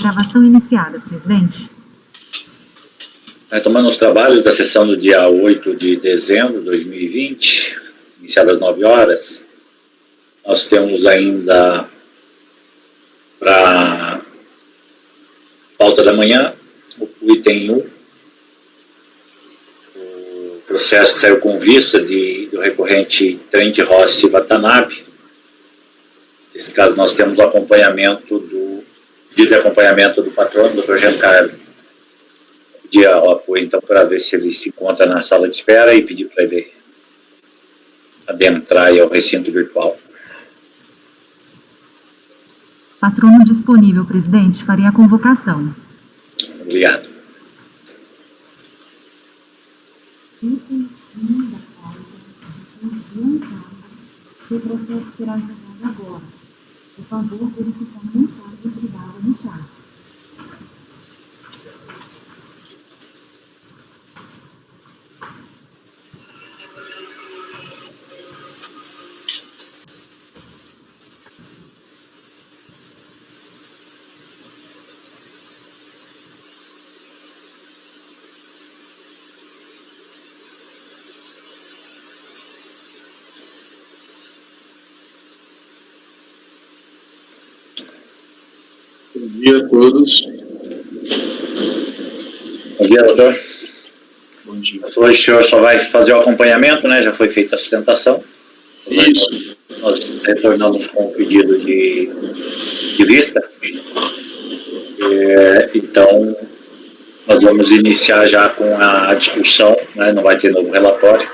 Gravação iniciada, presidente. Retomando os trabalhos da sessão do dia 8 de dezembro de 2020, iniciada às 9 horas, nós temos ainda para pauta da manhã o item 1, o processo que saiu com vista do recorrente Trent Rossi Watanabe. Nesse caso, nós temos o acompanhamento pedido de acompanhamento do patrono, Dr. Giancarlo. Pedir o apoio, então, para ver se ele se encontra na sala de espera e pedir para ele adentrar aí ao recinto virtual. Patrono disponível, presidente. Faria a convocação. Obrigado. O processo será encerrado agora. Por favor, verificar a mensagem privada no chat. Bom dia a todos. Bom dia, doutor. Bom dia. Hoje o senhor só vai fazer o acompanhamento, né? Já foi feita a sustentação. Isso. Nós retornamos com o pedido de vista. Então, nós vamos iniciar já com a discussão, né? Não vai ter novo relatório.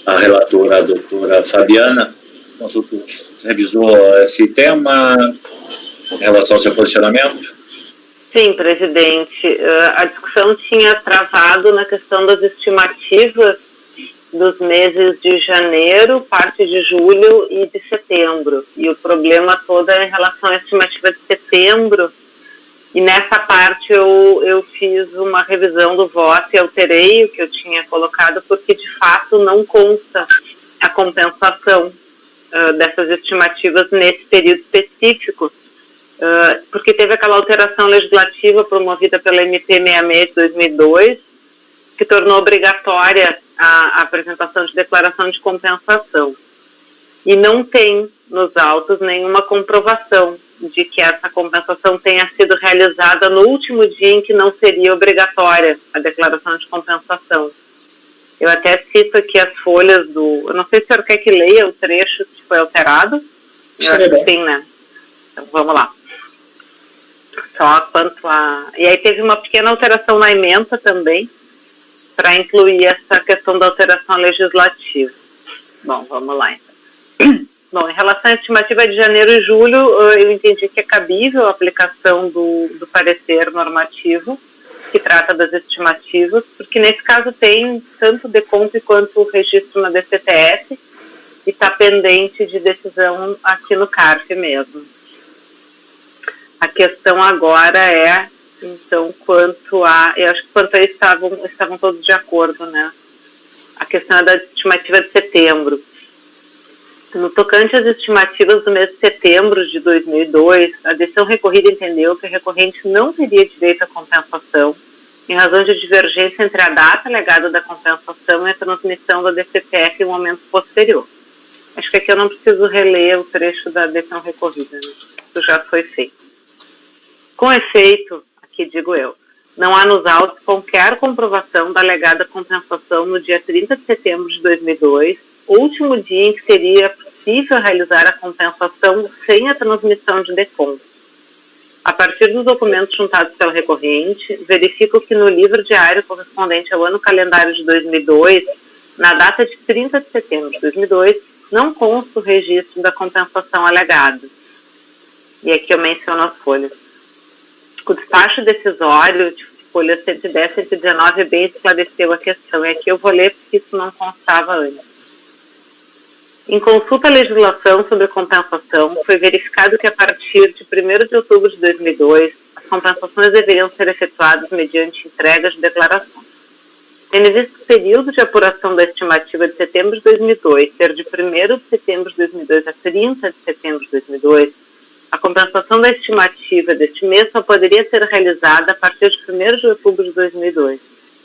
A relatora, a doutora Fabiana, consultor, revisou esse tema em relação ao seu posicionamento? Sim, presidente. A discussão tinha travado na questão das estimativas dos meses de janeiro, parte de julho e de setembro. E o problema todo é em relação à estimativa de setembro. E nessa parte eu fiz uma revisão do voto e alterei o que eu tinha colocado, porque de fato não consta a compensação dessas estimativas nesse período específico. Porque teve aquela alteração legislativa promovida pela MP 66 de 2002, que tornou obrigatória a apresentação de declaração de compensação. E não tem nos autos nenhuma comprovação de que essa compensação tenha sido realizada no último dia em que não seria obrigatória a declaração de compensação. Eu até cito aqui as folhas eu não sei se o senhor quer que leia o trecho que foi alterado. Eu acho que sim, né? Então vamos lá. Só quanto a... E aí teve uma pequena alteração na ementa também, para incluir essa questão da alteração legislativa. Bom, vamos lá então. Bom, em relação à estimativa de janeiro e julho, eu entendi que é cabível a aplicação do parecer normativo, que trata das estimativas, porque nesse caso tem tanto o decompre quanto o registro na DCTF, e está pendente de decisão aqui no CARF mesmo. A questão agora é, então, eu acho que quanto a isso estavam todos de acordo, né? A questão é da estimativa de setembro. No tocante às estimativas do mês de setembro de 2002, a decisão recorrida entendeu que o recorrente não teria direito à compensação, em razão de divergência entre a data alegada da compensação e a transmissão da DCTF em um momento posterior. Acho que aqui eu não preciso reler o trecho da decisão recorrida, né? Isso já foi feito. Com efeito, aqui digo eu, não há nos autos qualquer comprovação da alegada compensação no dia 30 de setembro de 2002, último dia em que seria possível realizar a compensação sem a transmissão de decompro. A partir dos documentos juntados pela recorrente, verifico que no livro diário correspondente ao ano calendário de 2002, na data de 30 de setembro de 2002, não consta o registro da compensação alegada. E aqui eu menciono as folhas. O despacho decisório de folhas 110 e 119 bem esclareceu a questão, e aqui eu vou ler porque isso não constava antes. Em consulta à legislação sobre compensação, foi verificado que a partir de 1º de outubro de 2002, as compensações deveriam ser efetuadas mediante entregas de declaração. Tendo visto o período de apuração da estimativa de setembro de 2002 ser de 1º de setembro de 2002 a 30 de setembro de 2002, A compensação da estimativa deste mês só poderia ser realizada a partir de 1º de outubro de 2002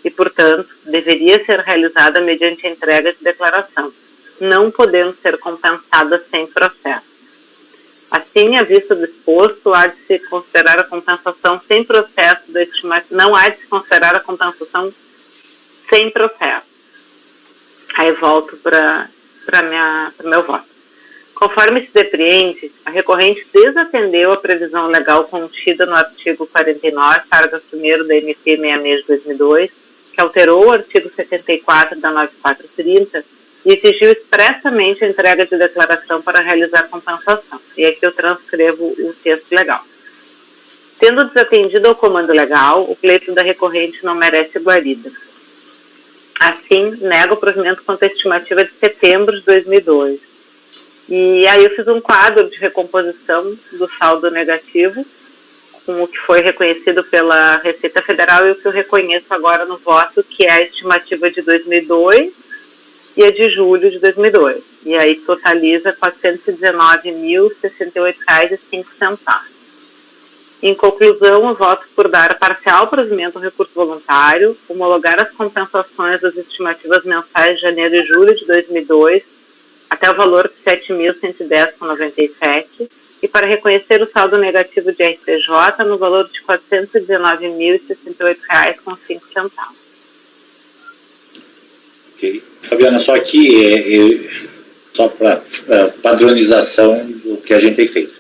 e, portanto, deveria ser realizada mediante a entrega de declaração, não podendo ser compensada sem processo. Assim, à vista do exposto, há de se considerar a compensação sem processo da estimativa, não há de se considerar a compensação sem processo. Aí volto para meu voto. Conforme se depreende, a recorrente desatendeu a previsão legal contida no artigo 49, parágrafo 1º da MP 66 de 2002, que alterou o artigo 74 da 9430 e exigiu expressamente a entrega de declaração para realizar compensação. E aqui eu transcrevo o texto legal. Tendo desatendido ao comando legal, o pleito da recorrente não merece guarida. Assim, nega o provimento contra a estimativa de setembro de 2002. E aí eu fiz um quadro de recomposição do saldo negativo, com o que foi reconhecido pela Receita Federal e o que eu reconheço agora no voto, que é a estimativa de 2002 e a de julho de 2002. E aí totaliza R$ 419.068,05. Em conclusão, eu voto por dar parcial provimento ao recurso voluntário, homologar as compensações das estimativas mensais de janeiro e julho de 2002 até o valor de R$ 7.110,97 e para reconhecer o saldo negativo de RPJ no valor de R$ 419.068,05. Ok. Fabiana, só aqui, só para padronização do que a gente tem feito.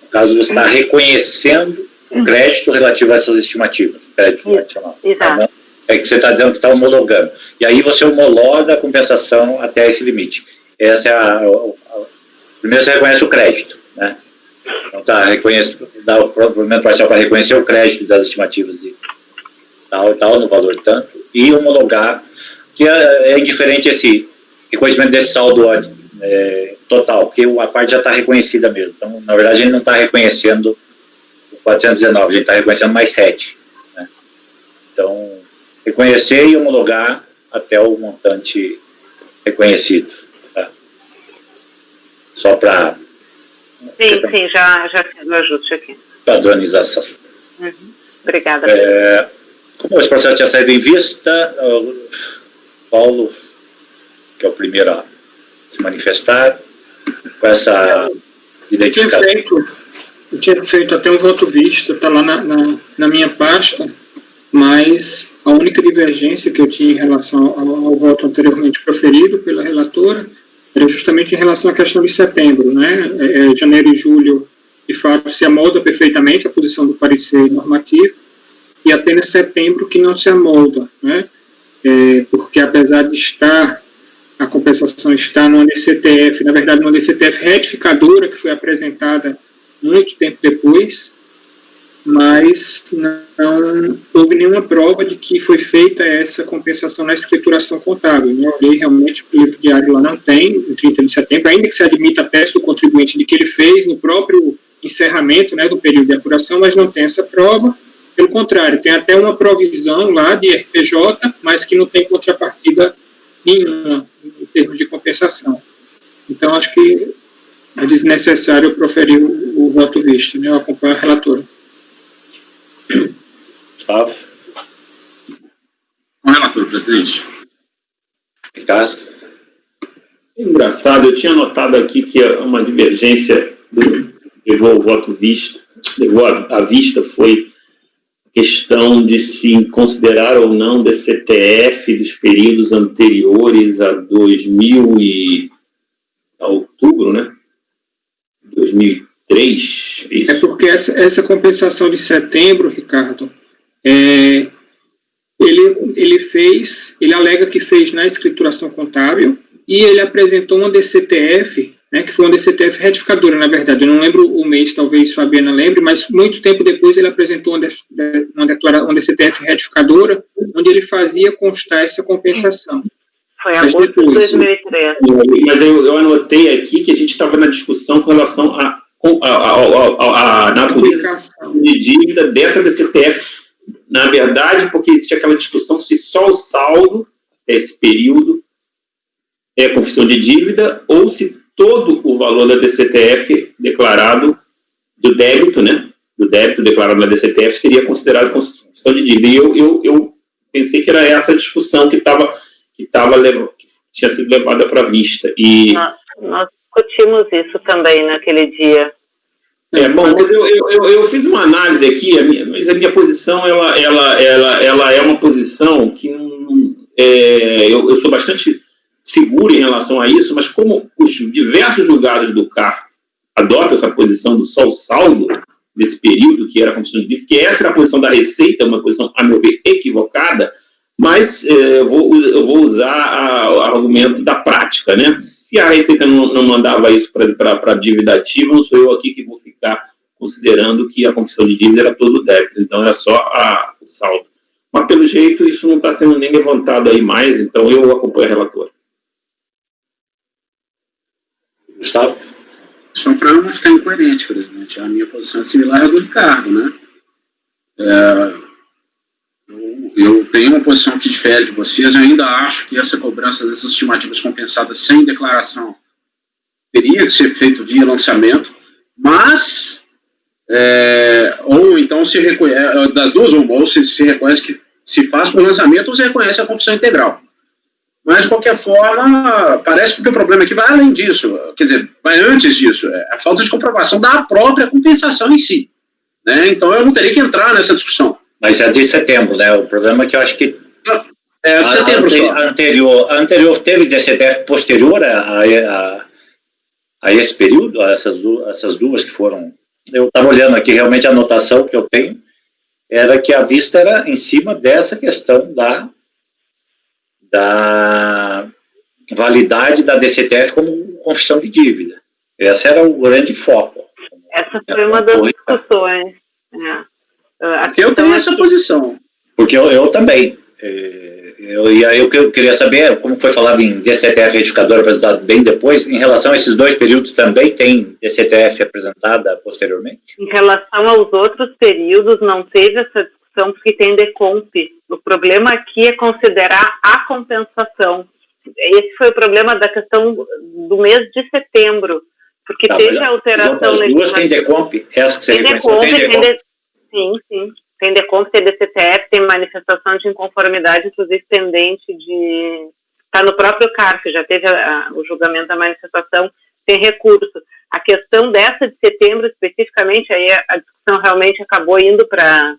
No caso, você está reconhecendo o crédito relativo a essas estimativas. Crédito adicional. Exato. É que você está dizendo que está homologando. E aí você homologa a compensação até esse limite. Essa é primeiro você reconhece o crédito, né? Então dá o provimento parcial para reconhecer o crédito das estimativas de tal e tal, no valor tanto, e homologar, que é indiferente esse reconhecimento desse saldo total, porque a parte já está reconhecida mesmo. Então, na verdade, a gente não está reconhecendo o 419, a gente está reconhecendo mais 7. Né? Então, reconhecer e homologar até o montante reconhecido. Tá? Só para... Sim, já fiz o ajuste aqui. Padronização. Uhum. Obrigada. Como esse processo tinha saído em vista, o Paulo, que é o primeiro a se manifestar, com essa identificação. Eu tinha feito até um voto vista, está lá na minha pasta, mas a única divergência que eu tinha em relação ao voto anteriormente proferido pela relatora era justamente em relação à questão de setembro, né? Janeiro e julho, de fato, se amolda perfeitamente a posição do parecer normativo, e apenas setembro que não se amolda, né? Porque apesar de a compensação está no DCTF, na verdade, no DCTF retificadora, que foi apresentada muito tempo depois, mas não houve nenhuma prova de que foi feita essa compensação na escrituração contábil. Né? Eu olhei realmente, o livro diário lá não tem, em 30 de setembro, ainda que se admita a tese do contribuinte de que ele fez no próprio encerramento, né, do período de apuração, mas não tem essa prova. Pelo contrário, tem até uma provisão lá de RPJ, mas que não tem contrapartida nenhuma em termos de compensação. Então, acho que é desnecessário proferir o voto visto, né? Eu acompanho a relatora. Gustavo. Com relator, presidente. Ricardo. Engraçado, eu tinha notado aqui que uma divergência levou o voto visto, levou à vista, foi a questão de se considerar ou não DCTF dos períodos anteriores a 2000 e a outubro, né? 2003, isso? É porque essa compensação de setembro, Ricardo, ele alega que fez na escrituração contábil e ele apresentou uma DCTF, né, que foi uma DCTF retificadora, na verdade. Eu não lembro o mês, talvez Fabiana lembre, mas muito tempo depois ele apresentou uma DCTF retificadora, onde ele fazia constar essa compensação. Foi em agosto de 2003. Mas eu anotei aqui que a gente estava na discussão com relação à natureza de dívida dessa DCTF. Na verdade, porque existe aquela discussão se só o saldo desse período é confissão de dívida ou se todo o valor da DCTF declarado do débito, né? Do débito declarado na DCTF seria considerado confissão de dívida. E eu pensei que era essa discussão que tinha sido levada para vista. E nós discutimos isso também naquele dia. Bom, mas eu fiz uma análise aqui, mas a minha posição ela é uma posição que eu sou bastante seguro em relação a isso, mas como os diversos julgados do CAR adotam essa posição do só o saldo desse período, que era a confissão de dívida, que essa era a posição da Receita, uma posição, a meu ver, equivocada, mas eu vou usar o argumento da prática, né? Se a Receita não mandava isso para a dívida ativa, não sou eu aqui que vou ficar considerando que a confissão de dívida era todo o débito, então era só o saldo. Mas, pelo jeito, isso não está sendo nem levantado aí mais, então eu acompanho a relatora. Gustavo? Só para não ficar incoerente, presidente, a minha posição é similar à do Ricardo, né? Eu tenho uma posição que difere de vocês, eu ainda acho que essa cobrança dessas estimativas compensadas sem declaração teria que ser feito via lançamento, mas, ou então se reconhece, das duas, ou se reconhece que se faz por lançamento ou se reconhece a confissão integral. Mas, de qualquer forma, parece que o problema aqui vai além disso, quer dizer, vai antes disso, a falta de comprovação da própria compensação em si, né? Então eu não teria que entrar nessa discussão. Mas é de setembro, né? O problema é que eu acho que é de setembro só. A anterior teve DCTF posterior a esse período, a essas duas que foram... Eu estava olhando aqui, realmente a anotação que eu tenho era que a vista era em cima dessa questão da validade da DCTF como confissão de dívida. Esse era o grande foco. Essa foi uma das discussões. Eu tenho essa posição. Porque eu também. E aí eu queria saber, como foi falado em DCTF retificadora apresentada bem depois, em relação a esses dois períodos também tem DCTF apresentada posteriormente? Em relação aos outros períodos, não teve essa discussão porque tem decomp. O problema aqui é considerar a compensação. Esse foi o problema da questão do mês de setembro, porque teve a alteração legislativa. As duas tem decomp? Essa que você reconheceu tem decomp? Sim. Tem decomp, tem DCTF, tem manifestação de inconformidade, inclusive pendente de... Está no próprio CARF, já teve o julgamento da manifestação, tem recurso. A questão dessa de setembro, especificamente, aí a discussão realmente acabou indo para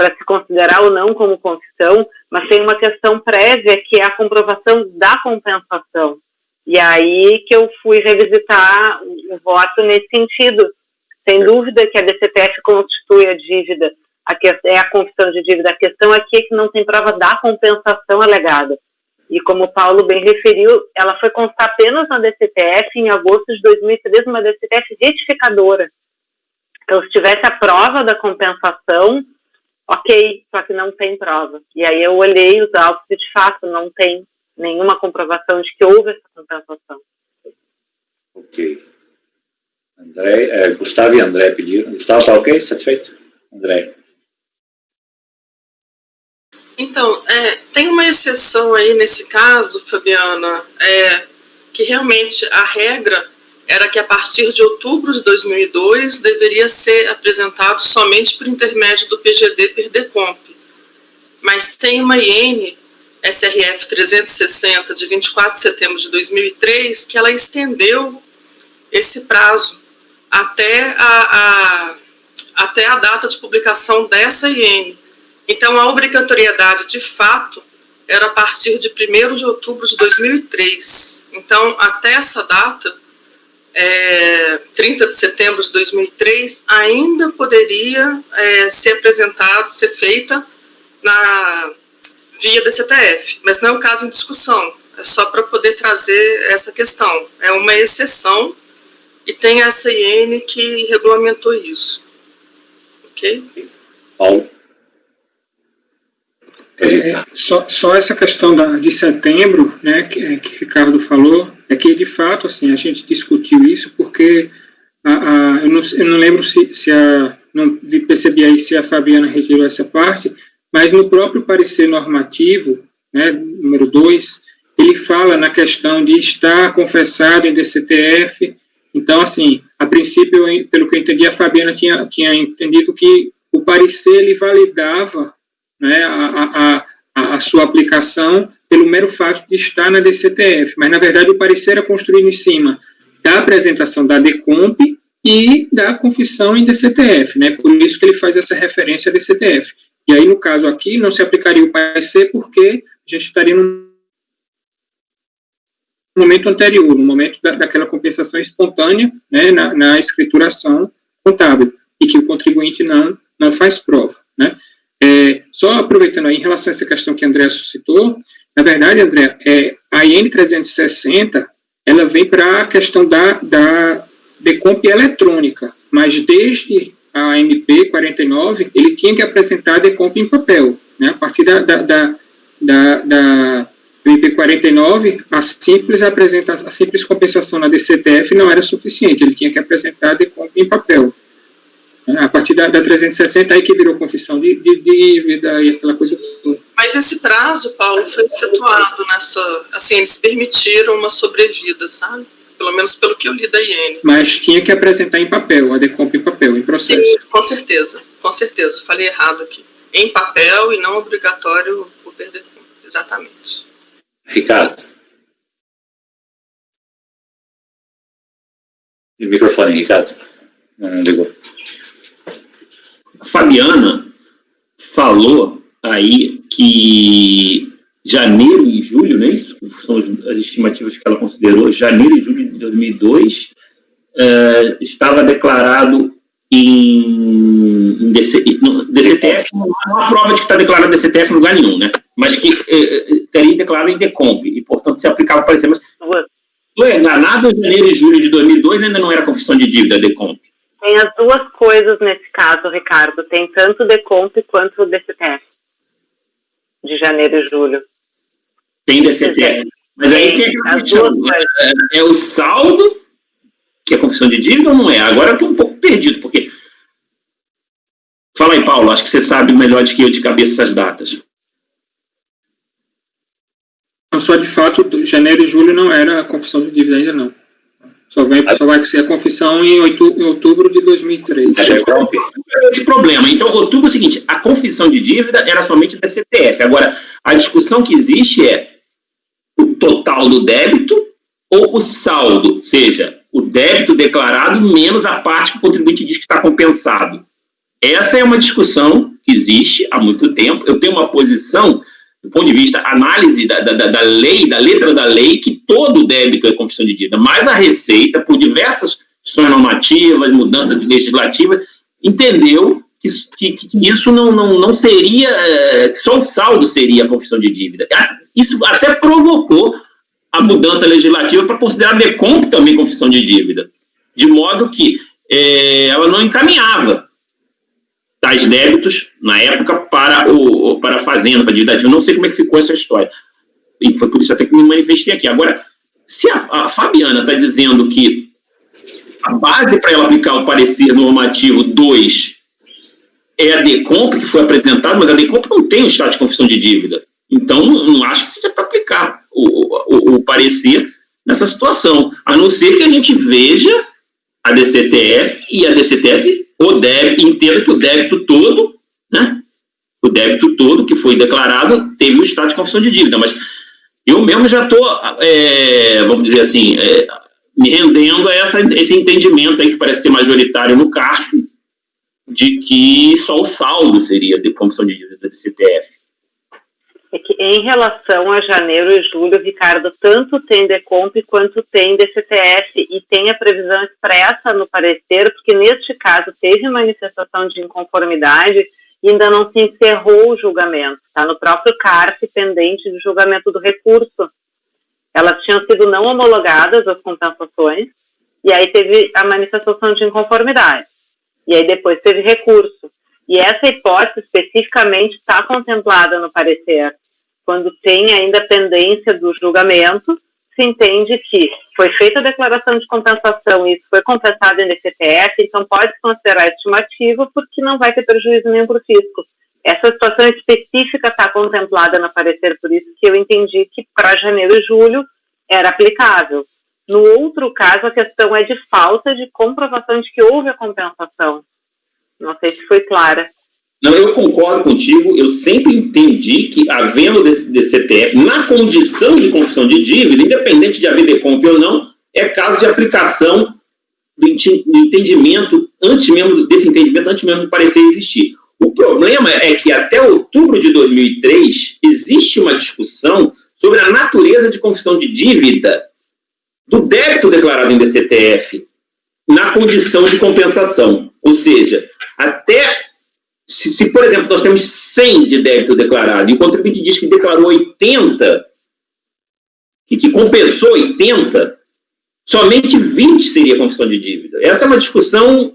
se considerar ou não como confissão, mas tem uma questão prévia que é a comprovação da compensação. E aí que eu fui revisitar o voto nesse sentido. Sem dúvida que a DCTF constitui a dívida, é a confissão de dívida. A questão aqui é que não tem prova da compensação alegada. E como o Paulo bem referiu, ela foi constar apenas na DCTF em agosto de 2013, uma DCTF retificadora. Então, se tivesse a prova da compensação, ok, só que não tem prova. E aí eu olhei os autos e, de fato, não tem nenhuma comprovação de que houve essa compensação. Ok. Gustavo e André pediram. Gustavo, está ok? Satisfeito? André. Então, tem uma exceção aí nesse caso, Fabiana, que realmente a regra era que a partir de outubro de 2002 deveria ser apresentado somente por intermédio do PGD PERDECOMP. Mas tem uma IN, SRF 360, de 24 de setembro de 2003, que ela estendeu esse prazo até a data de publicação dessa IN. Então, a obrigatoriedade, de fato, era a partir de 1º de outubro de 2003. Então, até essa data, 30 de setembro de 2003, ainda poderia ser apresentado, ser feita via DCTF, mas não é um caso em discussão, é só para poder trazer essa questão. É uma exceção e tem essa IN que regulamentou isso. Ok? Paulo? Só essa questão de setembro, né, que Ricardo falou, é que de fato assim, a gente discutiu isso porque eu não lembro não percebi aí se a Fabiana retirou essa parte, mas no próprio parecer normativo, né, número 2, ele fala na questão de estar confessado em DCTF Então, assim, a princípio, pelo que eu entendi, a Fabiana tinha entendido que o parecer ele validava, né, a sua aplicação pelo mero fato de estar na DCTF, mas, na verdade, o parecer era construído em cima da apresentação da DECOMP e da confissão em DCTF, né, por isso que ele faz essa referência à DCTF. E aí, no caso aqui, não se aplicaria o parecer porque a gente estaria no momento anterior, no momento daquela compensação espontânea, né, na escrituração contábil, e que o contribuinte não faz prova, né. Só aproveitando aí, em relação a essa questão que a Andréa suscitou, na verdade, Andréa, a IN 360, ela vem para a questão da DECOMP eletrônica, mas desde a MP 49, ele tinha que apresentar a DECOMP em papel, né, a partir da MP 49, a simples compensação na DCTF não era suficiente, ele tinha que apresentar a DECOMP em papel. A partir da 360, aí que virou confissão de dívida e aquela coisa toda. Mas esse prazo, Paulo, foi situado nessa... Assim, eles permitiram uma sobrevida, sabe? Pelo menos pelo que eu li da IN. Mas tinha que apresentar em papel, a DECOMP em papel, em processo. Sim, com certeza. Falei errado aqui. Em papel e não obrigatório por perder conta. Exatamente. Ricardo. E o microfone, Ricardo. Não ligou. A Fabiana falou aí que janeiro e julho, né, isso são as estimativas que ela considerou, janeiro e julho de 2002, estava declarado em DCTF, não há prova de que está declarado DCTF em lugar nenhum, né, mas que teria declarado em DECOMP, e, portanto, se aplicava para parecer, mas estou enganado, em janeiro e julho de 2002 ainda não era confissão de dívida, DECOMP. Tem as duas coisas nesse caso, Ricardo. Tem tanto o DECOMP quanto o DCTF. De janeiro e julho. Tem DCTF. Mas aí tem aquela questão. É o saldo, que é confissão de dívida ou não é? Agora eu estou um pouco perdido, porque... Fala aí, Paulo. Acho que você sabe melhor do que eu de cabeça essas datas. Não, só de fato, janeiro e julho não era confissão de dívida ainda, não. Só vai ser a confissão em outubro de 2003. Esse problema. Então, outubro é o seguinte, a confissão de dívida era somente da CTF. Agora, a discussão que existe é o total do débito ou o saldo, ou seja, o débito declarado menos a parte que o contribuinte diz que está compensado. Essa é uma discussão que existe há muito tempo. Eu tenho uma posição, do ponto de vista análise da lei, da letra da lei, que todo o débito é confissão de dívida, mas a Receita, por diversas questões normativas, mudanças legislativas, entendeu que isso não seria, que só o saldo seria a confissão de dívida. Isso até provocou a mudança legislativa para considerar a DECOMP também confissão de dívida, de modo que ela não encaminhava tais débitos, na época, para a Fazenda, para a dívida ativa. Não sei como é que ficou essa história. E foi por isso até que me manifestei aqui. Agora, se a Fabiana está dizendo que a base para ela aplicar o parecer normativo 2 é a DECOMP, que foi apresentado, mas a DECOMP não tem o estado de confissão de dívida. Então, não acho que seja para aplicar o parecer nessa situação. A não ser que a gente veja a DCTF e a DCTF entenda que o débito todo, né? O débito todo que foi declarado teve o estado de confissão de dívida, mas eu mesmo já estou, vamos dizer assim, me rendendo a esse entendimento aí que parece ser majoritário no CARF, de que só o saldo seria de confissão de dívida da DCTF. É que em relação a janeiro e julho, Ricardo, tanto tem DECOMP quanto tem DCTF e tem a previsão expressa no parecer, porque neste caso teve manifestação de inconformidade e ainda não se encerrou o julgamento. Está no próprio CARF pendente de julgamento do recurso. Elas tinham sido não homologadas, as compensações, e aí teve a manifestação de inconformidade. E aí depois teve recurso. E essa hipótese especificamente está contemplada no parecer. Quando tem ainda pendência do julgamento, se entende que foi feita a declaração de compensação e isso foi compensado em DCTF, então pode considerar estimativa porque não vai ter prejuízo nenhum para o fisco. Essa situação específica está contemplada no parecer, por isso que eu entendi que para janeiro e julho era aplicável. No outro caso, a questão é de falta de comprovação de que houve a compensação. Não sei se foi clara. Não, eu concordo contigo, eu sempre entendi que, havendo DCTF, na condição de confissão de dívida, independente de haver decomp ou não, é caso de aplicação do entendimento, antes mesmo do parecer existir. O problema é que até outubro de 2003 existe uma discussão sobre a natureza de confissão de dívida do débito declarado em DCTF na condição de compensação. Ou seja, até se, por exemplo, nós temos 100 de débito declarado e o contribuinte diz que declarou 80, que compensou 80, somente 20 seria confissão de dívida. Essa é uma discussão,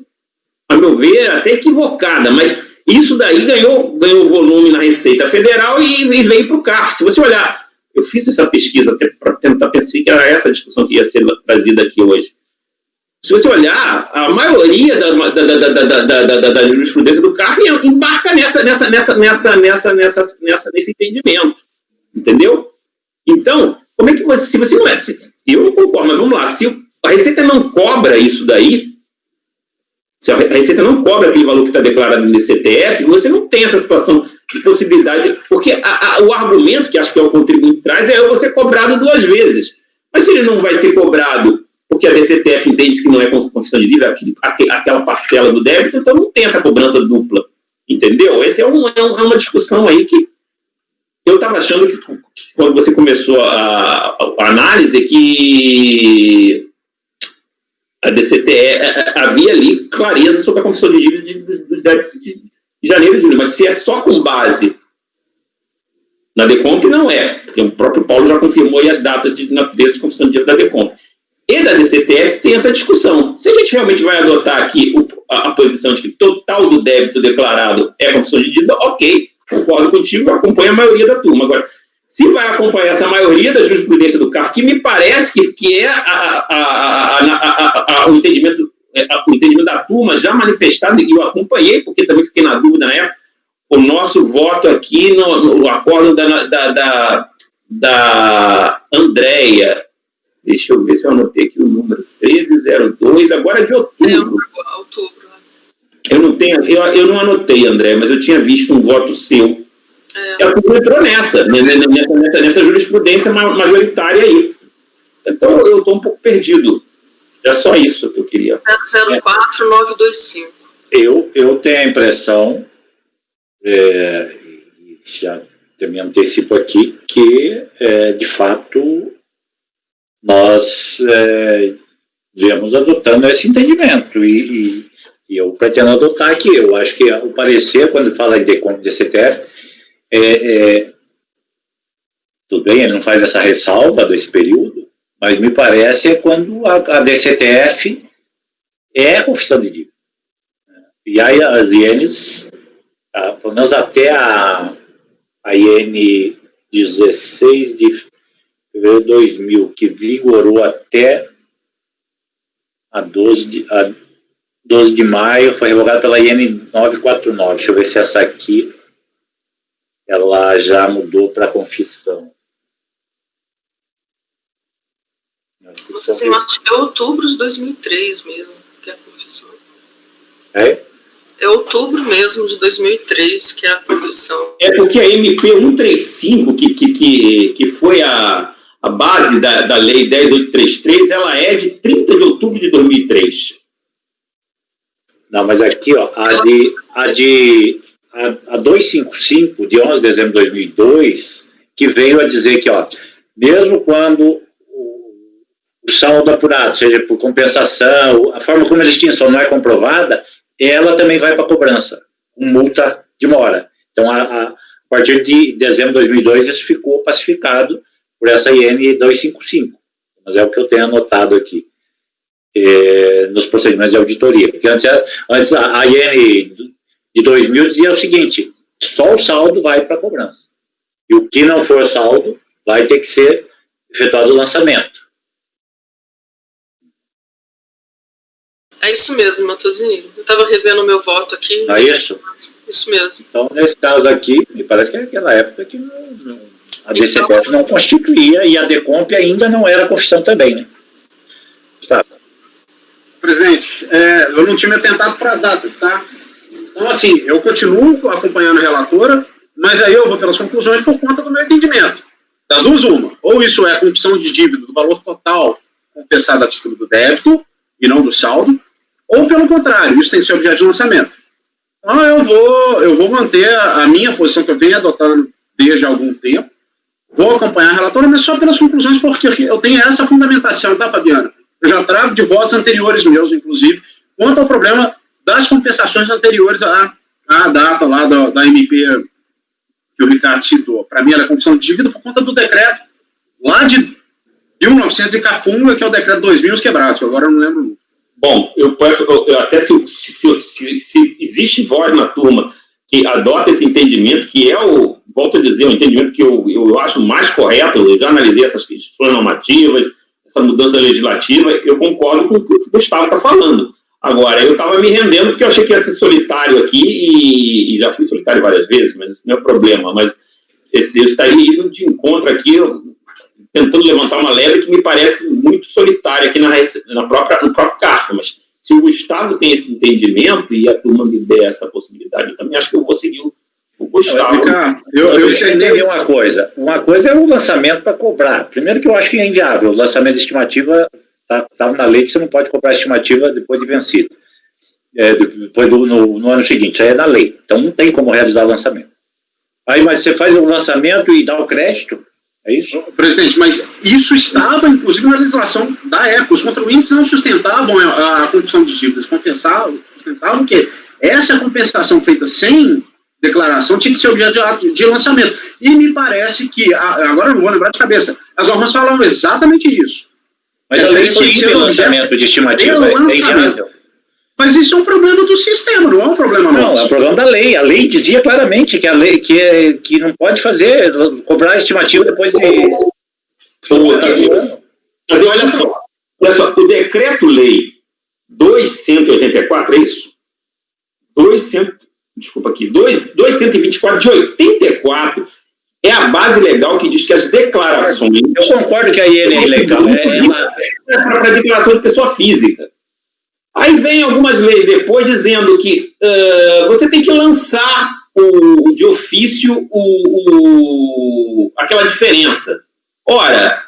a meu ver, até equivocada, mas isso daí ganhou volume na Receita Federal e veio para o CARF. Se você olhar, eu fiz essa pesquisa até para tentar pensar que era essa a discussão que ia ser trazida aqui hoje. Se você olhar, a maioria da jurisprudência do CARF embarca nesse entendimento, entendeu? Então, como é que você, se você não é, eu não concordo, mas vamos lá, se a Receita não cobra isso daí, se a Receita não cobra aquele valor que está declarado no DCTF, você não tem essa situação de possibilidade, porque o argumento que acho que é o contribuinte traz é você cobrado 2 vezes. Mas se ele não vai ser cobrado porque a DCTF entende que não é confissão de dívida, aquela parcela do débito, então não tem essa cobrança dupla, entendeu? Essa é uma discussão aí que eu estava achando que quando você começou a análise, que a DCTF havia ali clareza sobre a confissão de dívida dos débitos de janeiro e julho, mas se é só com base na DECOMP, não é, porque o próprio Paulo já confirmou aí as datas de natureza de confissão de dívida da DECOMP. E da DCTF tem essa discussão. Se a gente realmente vai adotar aqui a posição de que total do débito declarado é confissão de dívida, ok, concordo contigo, acompanha a maioria da turma. Agora, se vai acompanhar essa maioria da jurisprudência do CARF, que me parece que é o entendimento da turma já manifestado, e eu acompanhei, porque também fiquei na dúvida na época, o nosso voto aqui no acordo da Andréia, deixa eu ver se eu anotei aqui o número, 1302, agora de outubro. Outubro. Eu não anotei, André, mas eu tinha visto um voto seu. E a turma entrou nessa jurisprudência majoritária aí. Então, eu estou um pouco perdido. É só isso que eu queria. 004925. Eu tenho a impressão, já me antecipo aqui, que, de fato, nós viemos adotando esse entendimento. E eu pretendo adotar aqui. Eu acho que o parecer, quando fala em decomp de CTF, tudo bem, ele não faz essa ressalva desse período, mas me parece quando a DCTF é confissão de dívida. E aí as INs, pelo menos até a IN 16 de fevereiro de 2000, que vigorou até a 12 de maio, foi revogada pela IN 949. Deixa eu ver se essa aqui ela já mudou para confissão. Assim, eu acho que é outubro de 2003 mesmo, que é a confissão. É outubro mesmo de 2003 que é a confissão. É porque a MP 135, que foi a base da Lei 10.833, ela é de 30 de outubro de 2003. Não, mas aqui, ó, a 255, de 11 de dezembro de 2002, que veio a dizer que, ó, mesmo quando o saldo apurado, seja por compensação, a forma como a extinção não é comprovada, ela também vai para cobrança, com multa de mora. Então, a partir de dezembro de 2002, isso ficou pacificado por essa IN 255. Mas é o que eu tenho anotado aqui, nos procedimentos de auditoria. Porque antes a IN de 2000 dizia o seguinte: só o saldo vai para a cobrança. E o que não for saldo vai ter que ser efetuado o lançamento. É isso mesmo, Matosinho. Eu estava revendo o meu voto aqui. Não é isso? Isso mesmo. Então, nesse caso aqui, me parece que é aquela época que a DCTF não constituía e a DECOMP ainda não era confissão também, né? Tá. Presidente, eu não tinha me atentado para as datas, tá? Então, assim, eu continuo acompanhando a relatora, mas aí eu vou pelas conclusões por conta do meu entendimento. Das duas, uma. Ou isso é a confissão de dívida do valor total compensado a título do débito e não do saldo, ou pelo contrário, isso tem que ser objeto de lançamento. Então, eu vou manter a minha posição que eu venho adotando desde algum tempo, vou acompanhar a relatora, mas só pelas conclusões, porque eu tenho essa fundamentação, tá, Fabiana? Eu já trago de votos anteriores meus, inclusive, quanto ao problema das compensações anteriores à data lá da MP que o Ricardo citou. Para mim, ela é confissão de dívida por conta do decreto lá de 1900 e cafunga, que é o decreto 2000 os quebrados, que agora eu não lembro. Bom, eu até se existe voz na turma que adota esse entendimento, que é volto a dizer, o entendimento que eu acho mais correto, eu já analisei essas questões normativas, essa mudança legislativa, eu concordo com o que o Gustavo está falando. Agora, eu estava me rendendo porque eu achei que ia ser solitário aqui, e já fui solitário várias vezes, mas isso não é problema, mas eu estaria indo de encontro aqui, tentando levantar uma lebre que me parece muito solitária aqui no próprio CARF, mas se o Gustavo tem esse entendimento e a turma me der essa possibilidade, eu também acho que eu vou seguir o Gustavo. Eu entendi uma coisa. Uma coisa é o lançamento para cobrar. Primeiro que eu acho que é inviável. O lançamento de estimativa está na lei que você não pode cobrar a estimativa depois de vencido. Depois no ano seguinte. Isso aí é na lei. Então não tem como realizar lançamento. Aí, mas você faz o lançamento e dá o crédito, é isso? Presidente, mas isso estava, inclusive, na legislação da época. Os contribuintes não sustentavam a confissão de dívidas, sustentavam que essa compensação feita sem declaração tinha que ser objeto de lançamento. E me parece que, agora eu não vou lembrar de cabeça, as normas falam exatamente isso. Mas a lei proíbe o lançamento de estimativa, é inviável. Mas isso é um problema do sistema, não é um problema nosso. Não, é um problema da lei. A lei dizia claramente que a lei que não pode cobrar a estimativa depois de... Olha só, o decreto-lei 284, é isso? 224 de 84 é a base legal que diz que as declarações... Eu concordo que a IN é ilegal. É para a declaração de pessoa física. Aí vem algumas leis depois dizendo que você tem que lançar de ofício aquela diferença. Ora,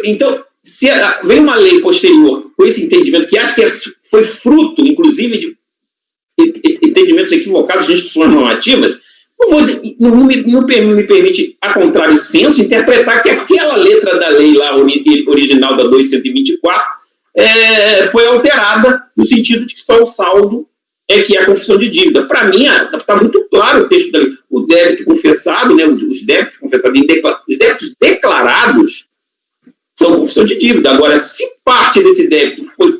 então, se vem uma lei posterior com esse entendimento, que acho que foi fruto, inclusive, de entendimentos equivocados de instituições normativas, não me permite, a contrário senso, interpretar que aquela letra da lei lá original da 2124 foi alterada no sentido de que só o saldo que é a confissão de dívida. Para mim, está muito claro o texto da lei. O débito confessado, né, os débitos confessados, os débitos declarados são confissão de dívida. Agora, se parte desse débito foi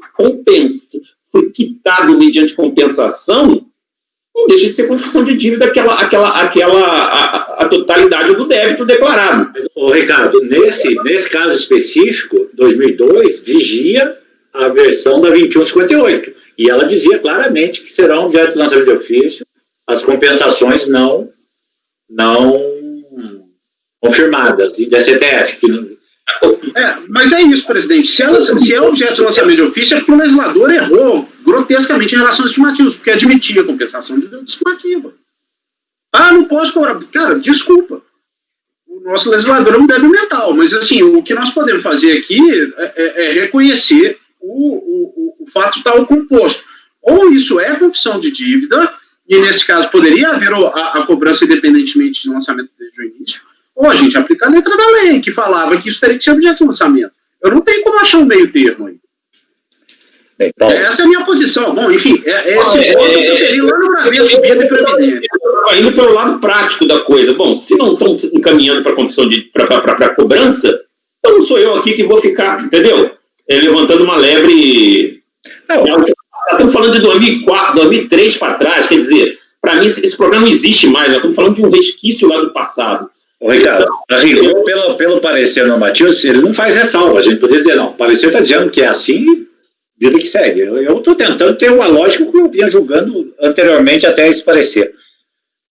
quitado mediante compensação, não deixa de ser confissão de dívida a totalidade do débito declarado. Ô, Ricardo, nesse caso específico, 2002, vigia a versão da 2158, e ela dizia claramente que serão objeto de lançamento de ofício as compensações não confirmadas, da CTF. Mas é isso, presidente. Se é objeto de lançamento de ofício, é porque o legislador errou grotescamente em relação aos estimativos, porque admitia a compensação de estimativa. Não posso cobrar. Cara, desculpa. O nosso legislador é um débil mental, mas assim, o que nós podemos fazer aqui é reconhecer o fato tal composto. Ou isso é confissão de dívida, e nesse caso poderia haver a cobrança independentemente de lançamento desde o início, ou a gente aplica a letra da lei, que falava que isso teria que ser objeto de lançamento. Eu não tenho como achar um meio termo aí. Essa é a minha posição. Bom, enfim, esse ponto que eu teria lá no Bradesco subida de previdência. Indo pelo lado prático da coisa. Bom, se não estão encaminhando para para cobrança, então não sou eu aqui que vou ficar, entendeu? Levantando uma lebre. Estamos falando de 2004, 2003 para trás, quer dizer, para mim esse problema não existe mais, nós estamos falando de um resquício lá do passado. Ricardo, pelo parecer normativo, ele não faz ressalva. A gente poderia dizer, não, o parecer está dizendo que é assim, vida que segue. Eu estou tentando ter uma lógica que eu vinha julgando anteriormente até esse parecer.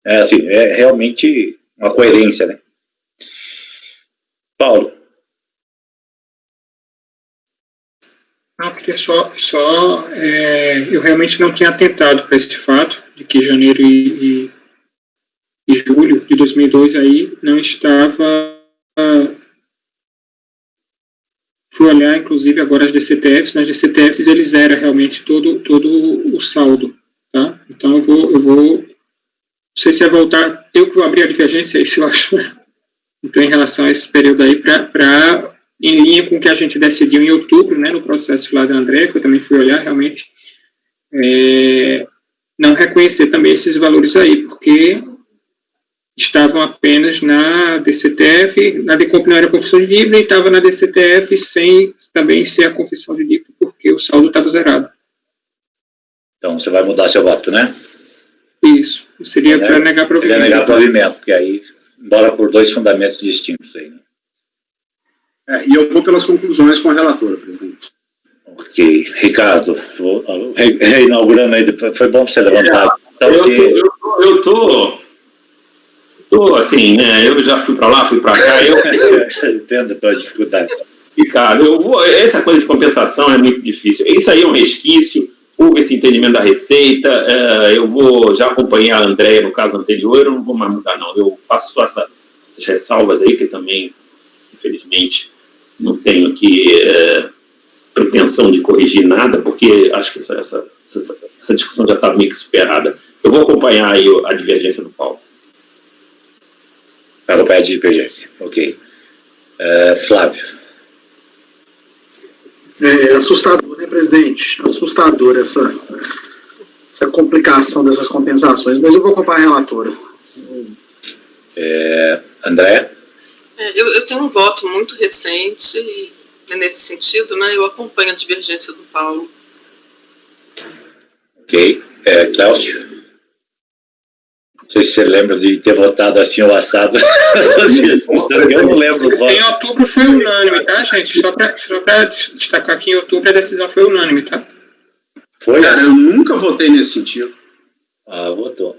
É realmente uma coerência, né? Paulo. Não, queria eu realmente não tinha atentado para esse fato de que janeiro e julho de 2002 aí não estava. Fui olhar, inclusive, agora as DCTFs. Nas DCTFs eles eram realmente todo o saldo, tá? Então eu vou, não sei se é voltar, eu que vou abrir a divergência, isso eu acho. Então, em relação a esse período aí, em linha com o que a gente decidiu em outubro, né, no processo lá da André, que eu também fui olhar, realmente, não reconhecer também esses valores aí, porque estavam apenas na DCTF, na não era confissão de dívida, e estava na DCTF sem também ser a confissão de dívida, porque o saldo estava zerado. Então, você vai mudar seu voto, né? Isso. Seria para negar provimento. Seria negar provimento, porque aí, embora por 2 fundamentos distintos aí, né? E eu vou pelas conclusões com a relatora, presidente. Ok. Ricardo, vou reinaugurando aí, foi bom você levantar. Então, eu tô assim, né, eu já fui para lá, fui para cá, eu entendo a tua dificuldade. Ricardo, essa coisa de compensação é muito difícil. Isso aí é um resquício, houve esse entendimento da Receita, eu vou já acompanhar a Andréia no caso anterior, eu não vou mais mudar, não. Eu faço só essas ressalvas aí, que também, infelizmente, não tenho aqui pretensão de corrigir nada, porque acho que essa discussão já está meio que superada. Eu vou acompanhar aí a divergência do Paulo. Vai acompanhar a divergência, ok. Flávio. Assustador, né, presidente? Assustador essa complicação dessas compensações, mas eu vou acompanhar a relatora. André? Eu tenho um voto muito recente e, nesse sentido, né, eu acompanho a divergência do Paulo. Ok. Cláudio? Não sei se você lembra de ter votado assim ou assado. Eu não lembro do voto. Em outubro foi unânime, tá, gente? Só para destacar que em outubro a decisão foi unânime, tá? Foi? Cara, eu nunca votei nesse sentido. Votou.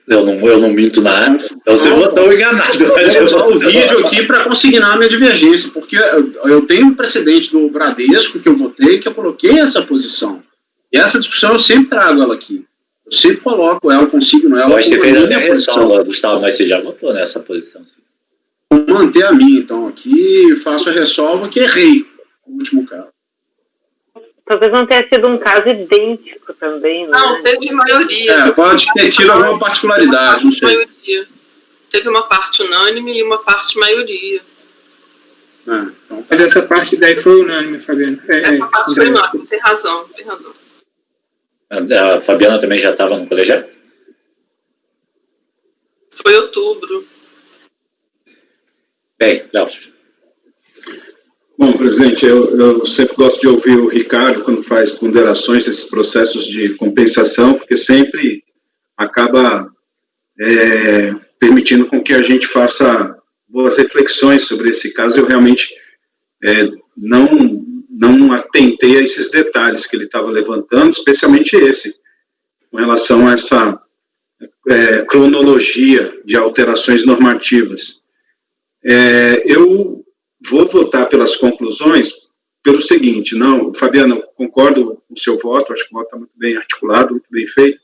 Eu não minto nada. Então você votou enganado. Eu vou usar o vídeo aqui para consignar a minha divergência, porque eu tenho um precedente do Bradesco que eu votei, que eu coloquei essa posição. E essa discussão eu sempre trago ela aqui. Eu sempre coloco ela, consigno ela. Mas você fez até a ressalva, Gustavo, mas você já votou nessa posição. Vou manter a minha, então, aqui, faço a ressalva que errei no último caso. Talvez não tenha sido um caso idêntico também, né? Não, teve maioria. Pode ter tido alguma particularidade, não sei. Maioria. Teve uma parte unânime e uma parte maioria. Então. Mas essa parte daí foi unânime, Fabiano. Essa parte foi unânime, tem razão. A Fabiana também já estava no colegiado? Foi outubro. Bem, Cláudio. Bom, presidente, eu sempre gosto de ouvir o Ricardo quando faz ponderações desses processos de compensação, porque sempre acaba permitindo com que a gente faça boas reflexões sobre esse caso. Eu realmente não atentei a esses detalhes que ele estava levantando, especialmente esse, com relação a essa cronologia de alterações normativas. Eu vou votar pelas conclusões pelo seguinte: não, Fabiano, eu concordo com o seu voto, acho que o voto está muito bem articulado, muito bem feito,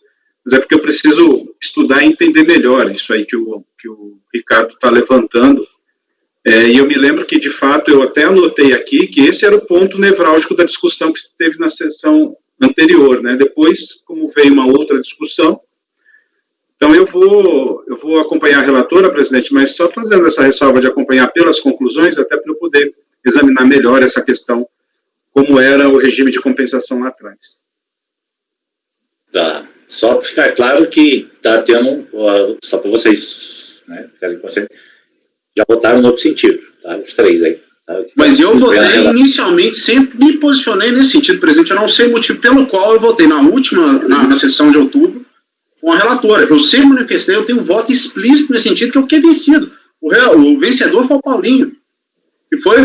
mas é porque eu preciso estudar e entender melhor isso aí que o Ricardo está levantando. E eu me lembro que, de fato, eu até anotei aqui que esse era o ponto nevrálgico da discussão que se teve na sessão anterior, né? Depois, como veio uma outra discussão, então eu vou acompanhar a relatora, presidente, mas só fazendo essa ressalva de acompanhar pelas conclusões, até para eu poder examinar melhor essa questão, como era o regime de compensação lá atrás. Tá. Só para ficar claro que está tendo, só para vocês, né, já votaram no outro sentido, tá? Os 3 aí. Tá? Mas eu votei inicialmente, sempre me posicionei nesse sentido, presidente. Eu não sei o motivo pelo qual eu votei na última, na sessão de outubro, com a relatora. Eu sempre manifestei, eu tenho um voto explícito nesse sentido, que eu fiquei vencido. O vencedor foi o Paulinho, que foi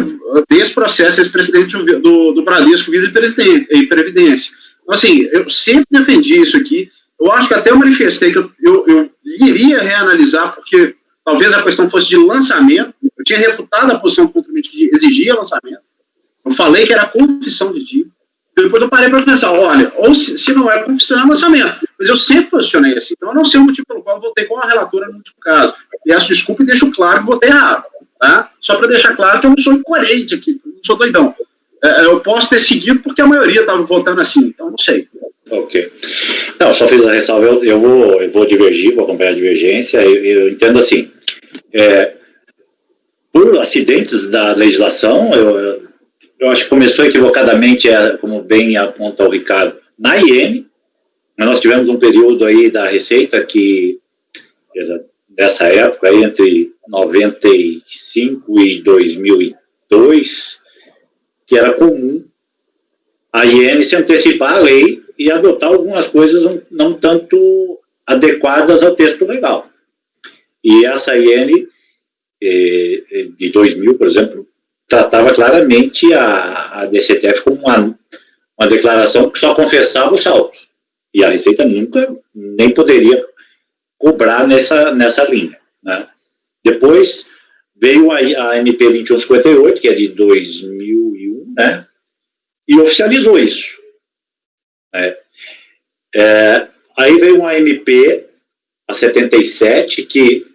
desse processo, ex-presidente do Bradesco, Vida e Previdência. Então, assim, eu sempre defendi isso aqui. Eu acho que até eu manifestei que eu iria reanalisar, porque talvez a questão fosse de lançamento. Eu tinha refutado a posição do contribuinte que exigia lançamento. Eu falei que era confissão de dívida. Depois eu parei para pensar, olha, ou se não é confissão, é lançamento. Mas eu sempre posicionei assim. Então, eu não sei o motivo pelo qual eu votei com a relatora no último caso. Peço desculpa e deixo claro que votei errado. Tá? Só para deixar claro que eu não sou incoerente aqui, não sou doidão. Eu posso ter seguido porque a maioria estava votando assim, então não sei. Ok. Não, só fiz a ressalva, eu vou divergir, vou acompanhar a divergência, eu entendo assim, por acidentes da legislação, eu acho que começou equivocadamente, como bem aponta o Ricardo, na IN, mas nós tivemos um período aí da Receita que, dessa época, aí, entre 95 e 2002, que era comum a IN se antecipar à lei e adotar algumas coisas não tanto adequadas ao texto legal. E essa IN de 2000, por exemplo, tratava claramente a DCTF como uma declaração que só confessava o saldo. E a Receita nunca, nem poderia cobrar nessa linha. Né? Depois veio a MP 2158, que é de 2001, né? E oficializou isso. Né? Aí veio uma MP, a 77, que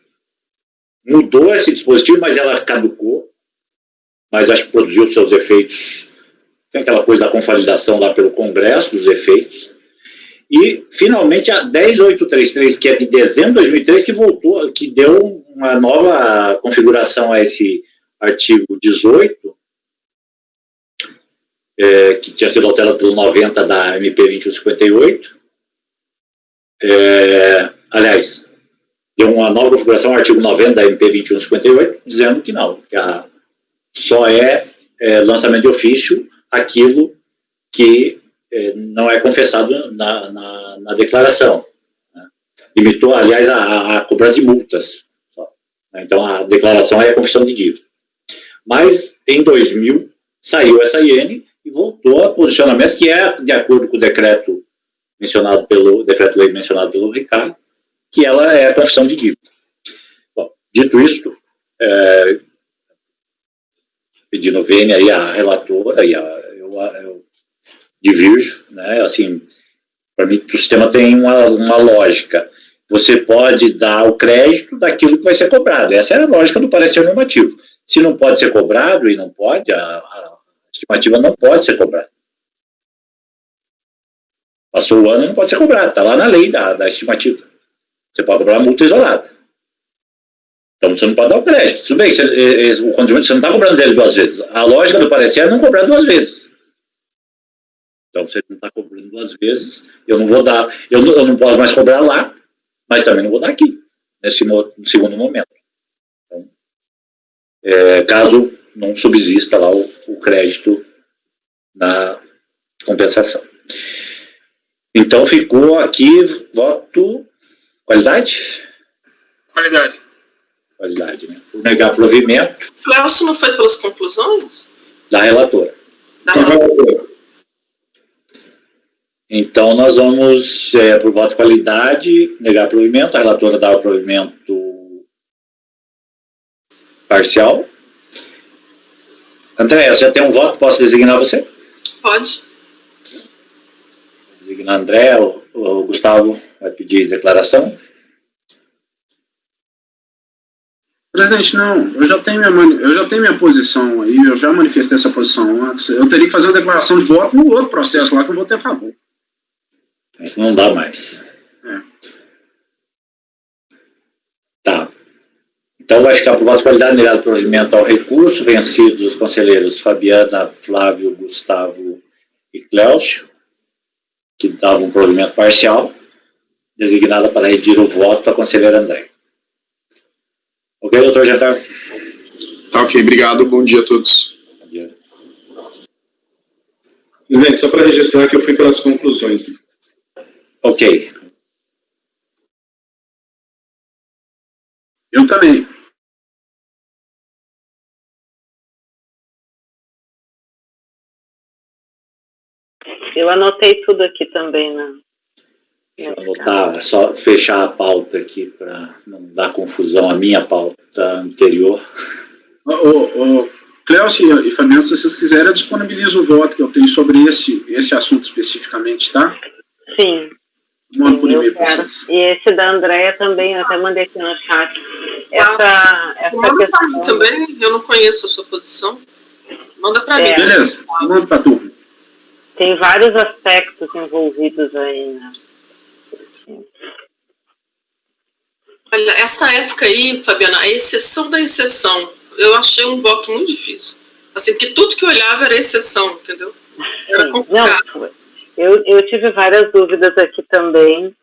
mudou esse dispositivo, mas ela caducou, mas acho que produziu seus efeitos. Tem aquela coisa da convalidação lá pelo Congresso, dos efeitos. E, finalmente, a 10833, que é de dezembro de 2003, que voltou, que deu uma nova configuração a esse artigo 18, que tinha sido alterado pelo 90 da MP 2158. Aliás, deu uma nova configuração ao artigo 90 da MP 2158, dizendo que não, que só lançamento de ofício aquilo que não é confessado na declaração. Né? Limitou, aliás, a cobrança de multas. Só, né? Então, a declaração é a confissão de dívida. Mas, em 2000, saiu essa IN e voltou a posicionamento que é de acordo com o decreto-lei mencionado pelo Ricardo, que ela é a confissão de dívida. Bom, dito isto, pedindo vênia aí a relatora, eu divirjo, né, assim, para mim o sistema tem uma lógica. Você pode dar o crédito daquilo que vai ser cobrado. Essa é a lógica do parecer normativo. Se não pode ser cobrado, e não pode, a estimativa não pode ser cobrada. Passou o ano e não pode ser cobrado, está lá na lei da estimativa. Você pode cobrar uma multa isolada. Então você não pode dar o crédito. Tudo bem, o contribuinte, você não está cobrando dele 2 vezes. A lógica do parecer é não cobrar 2 vezes. Então você não está cobrando 2 vezes, eu não vou dar, eu não posso mais cobrar lá, mas também não vou dar aqui, nesse segundo momento. Então, caso não subsista lá o crédito na compensação. Então ficou aqui voto qualidade? Qualidade, né? Por negar provimento. Cléucio, não foi pelas conclusões? Da relatora. Da relatora. Então, nós vamos, por voto de qualidade, negar provimento. A relatora dá o provimento parcial. André, você já tem um voto? Posso designar você? Pode. Designar André. O Gustavo vai pedir declaração. Presidente, não, eu já tenho minha posição aí, eu já manifestei essa posição antes. Eu teria que fazer uma declaração de voto no outro processo lá que eu votei a favor. Isso não dá mais. Tá. Então vai ficar por voto de qualidade negado provimento ao recurso, vencidos os conselheiros Fabiana, Flávio, Gustavo e Cléucio, que davam um provimento parcial, designada para redigir o voto a conselheira André. Ok, doutor Jantar? Tá ok, obrigado, bom dia a todos. Bom dia. Presidente, só para registrar que eu fui pelas conclusões. Ok. Eu também. Eu anotei tudo aqui também, né? Deixa eu anotar, só fechar a pauta aqui para não dar confusão à minha pauta anterior. Clécio e Fabiano, se vocês quiserem, eu disponibilizo o voto que eu tenho sobre esse assunto especificamente, tá? Sim. Mando por eu e-mail para quero. vocês. E esse da Andréia também, eu até mandei aqui no chat. Essa Manda para mim questão... também, eu não conheço a sua posição. Manda para mim. Beleza, manda para a turma. Tem vários aspectos envolvidos aí, né? Olha, essa época aí, Fabiana, a exceção da exceção, eu achei um voto muito difícil. Assim, porque tudo que eu olhava era exceção, entendeu? Era complicado. Não, eu tive várias dúvidas aqui também,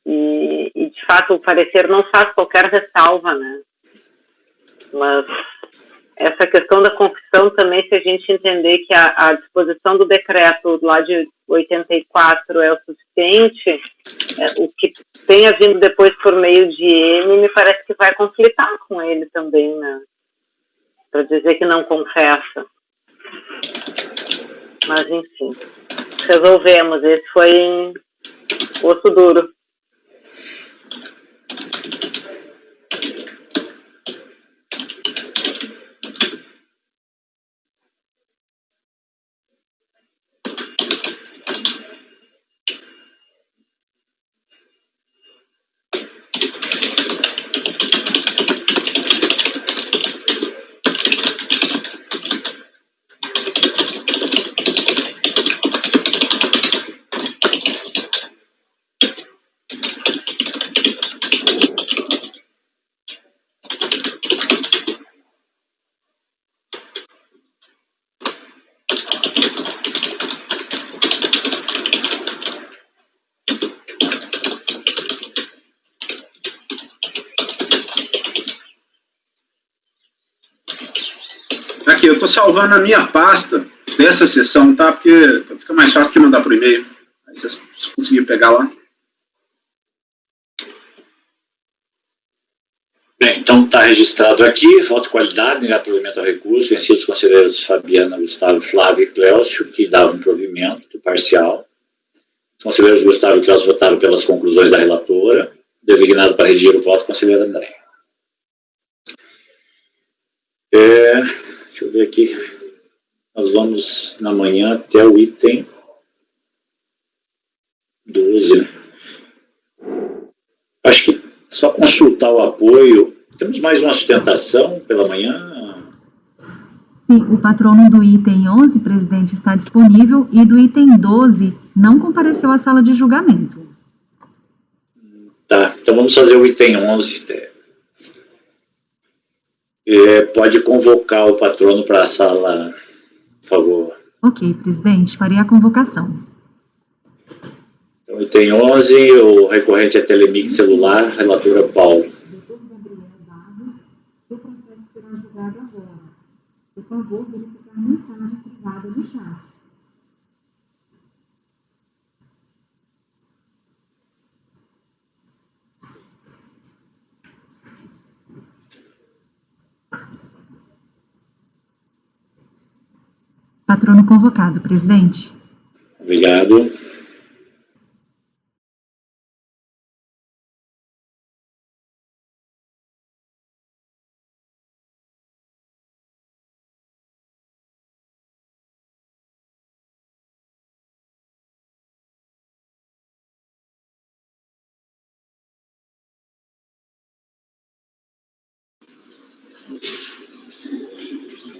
e de fato o parecer não faz qualquer ressalva, né? Mas essa questão da confissão também, se a gente entender que a disposição do decreto lá de 84 é o suficiente, o que tenha vindo depois por meio de M, me parece que vai conflitar com ele também, né? Para dizer que não confessa. Mas, enfim, resolvemos. Esse foi em osso duro. Aqui, eu estou salvando a minha pasta dessa sessão, tá? Porque fica mais fácil que mandar por e-mail. Aí vocês conseguirem pegar lá. Bem, então está registrado aqui, voto de qualidade, negar provimento ao recurso, vencidos os conselheiros Fabiana, Gustavo, Flávio e Clécio, que davam provimento parcial. Os conselheiros Gustavo e Clécio votaram pelas conclusões da relatora, designado para redigir o voto, conselheiro André. Deixa eu ver aqui, nós vamos na manhã até o item 12, né? Acho que só consultar o apoio. Temos mais uma sustentação pela manhã? Sim, o patrono do item 11, presidente, está disponível, e do item 12 não compareceu à sala de julgamento. Tá, então vamos fazer o item 11. Pode convocar o patrono para a sala, por favor. Ok, presidente, farei a convocação. Então, item 11, o recorrente é Telemix celular, relatora Paulo. Doutor Gabriel Barros, seu processo será julgado agora. Por favor, verificar a mensagem privada no chat. Patrono convocado, presidente. Obrigado.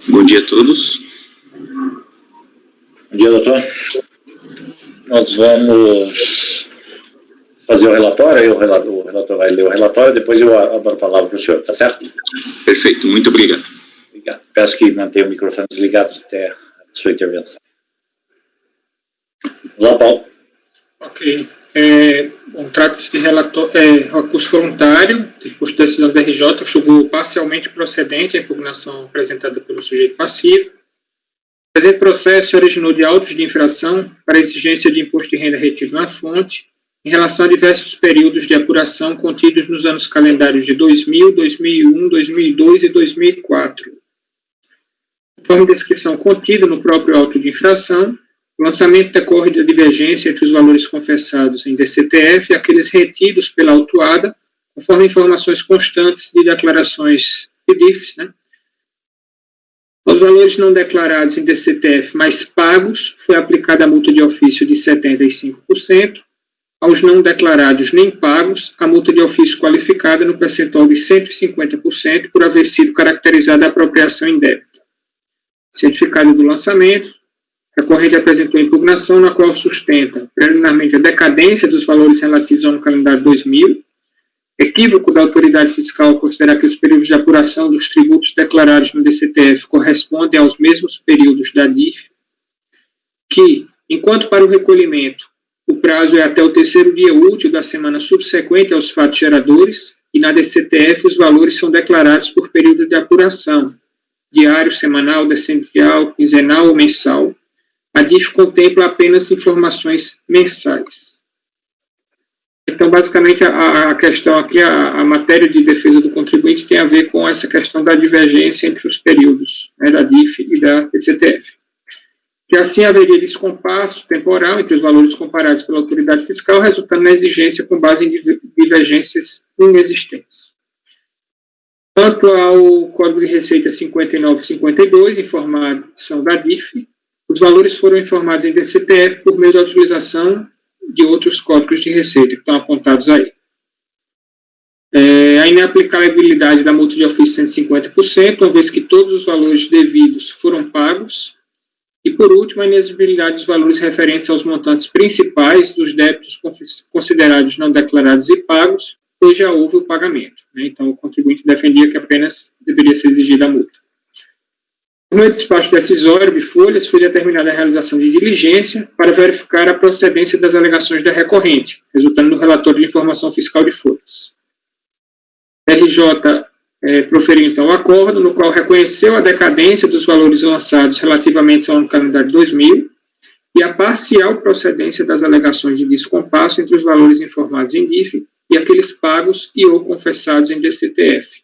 Bom dia a todos. Bom dia, doutor. Nós vamos fazer o relatório, aí o relator vai ler o relatório, depois eu abro a palavra para o senhor, tá certo? Perfeito, muito obrigado. Obrigado. Peço que mantenha o microfone desligado até a sua intervenção. Olá, Paulo. Ok. Bom, trata-se de recurso voluntário, de custo de decisão da RJ, julgou parcialmente procedente a impugnação apresentada pelo sujeito passivo. O presente processo se originou de autos de infração para exigência de imposto de renda retido na fonte, em relação a diversos períodos de apuração contidos nos anos calendários de 2000, 2001, 2002 e 2004. Conforme descrição contida no próprio auto de infração, o lançamento decorre da divergência entre os valores confessados em DCTF e aqueles retidos pela autuada, conforme informações constantes de declarações de DIFs, né, Aos valores não declarados em DCTF, mas pagos, foi aplicada a multa de ofício de 75%. Aos não declarados nem pagos, a multa de ofício qualificada no percentual de 150% por haver sido caracterizada a apropriação indébita. Certificado do lançamento, a recorrente apresentou impugnação na qual sustenta preliminarmente a decadência dos valores relativos ao ano calendário 2000, equívoco da autoridade fiscal ao considerar que os períodos de apuração dos tributos declarados no DCTF correspondem aos mesmos períodos da DIF, que, enquanto para o recolhimento o prazo é até o terceiro dia útil da semana subsequente aos fatos geradores, e na DCTF os valores são declarados por período de apuração, diário, semanal, decendial, quinzenal ou mensal. A DIF contempla apenas informações mensais. Então, basicamente, a questão aqui, a matéria de defesa do contribuinte tem a ver com essa questão da divergência entre os períodos, né, da DIF e da DCTF. Que assim haveria descompasso temporal entre os valores comparados pela autoridade fiscal, resultando na exigência com base em divergências inexistentes. Quanto ao Código de Receita 59 e 52, informação da DIF, os valores foram informados em DCTF por meio da utilização de outros códigos de receita que estão apontados aí. A inaplicabilidade da multa de ofício 150%, uma vez que todos os valores devidos foram pagos. E, por último, a inexigibilidade dos valores referentes aos montantes principais dos débitos considerados não declarados e pagos, pois já houve o pagamento, né? Então, o contribuinte defendia que apenas deveria ser exigida a multa. No meio do despacho decisório de folhas, foi determinada a realização de diligência para verificar a procedência das alegações da recorrente, resultando no relatório de informação fiscal de folhas. A RJ proferiu, então, o acordo, no qual reconheceu a decadência dos valores lançados relativamente ao ano calendário 2000 e a parcial procedência das alegações de descompasso entre os valores informados em DIF e aqueles pagos e ou confessados em DCTF,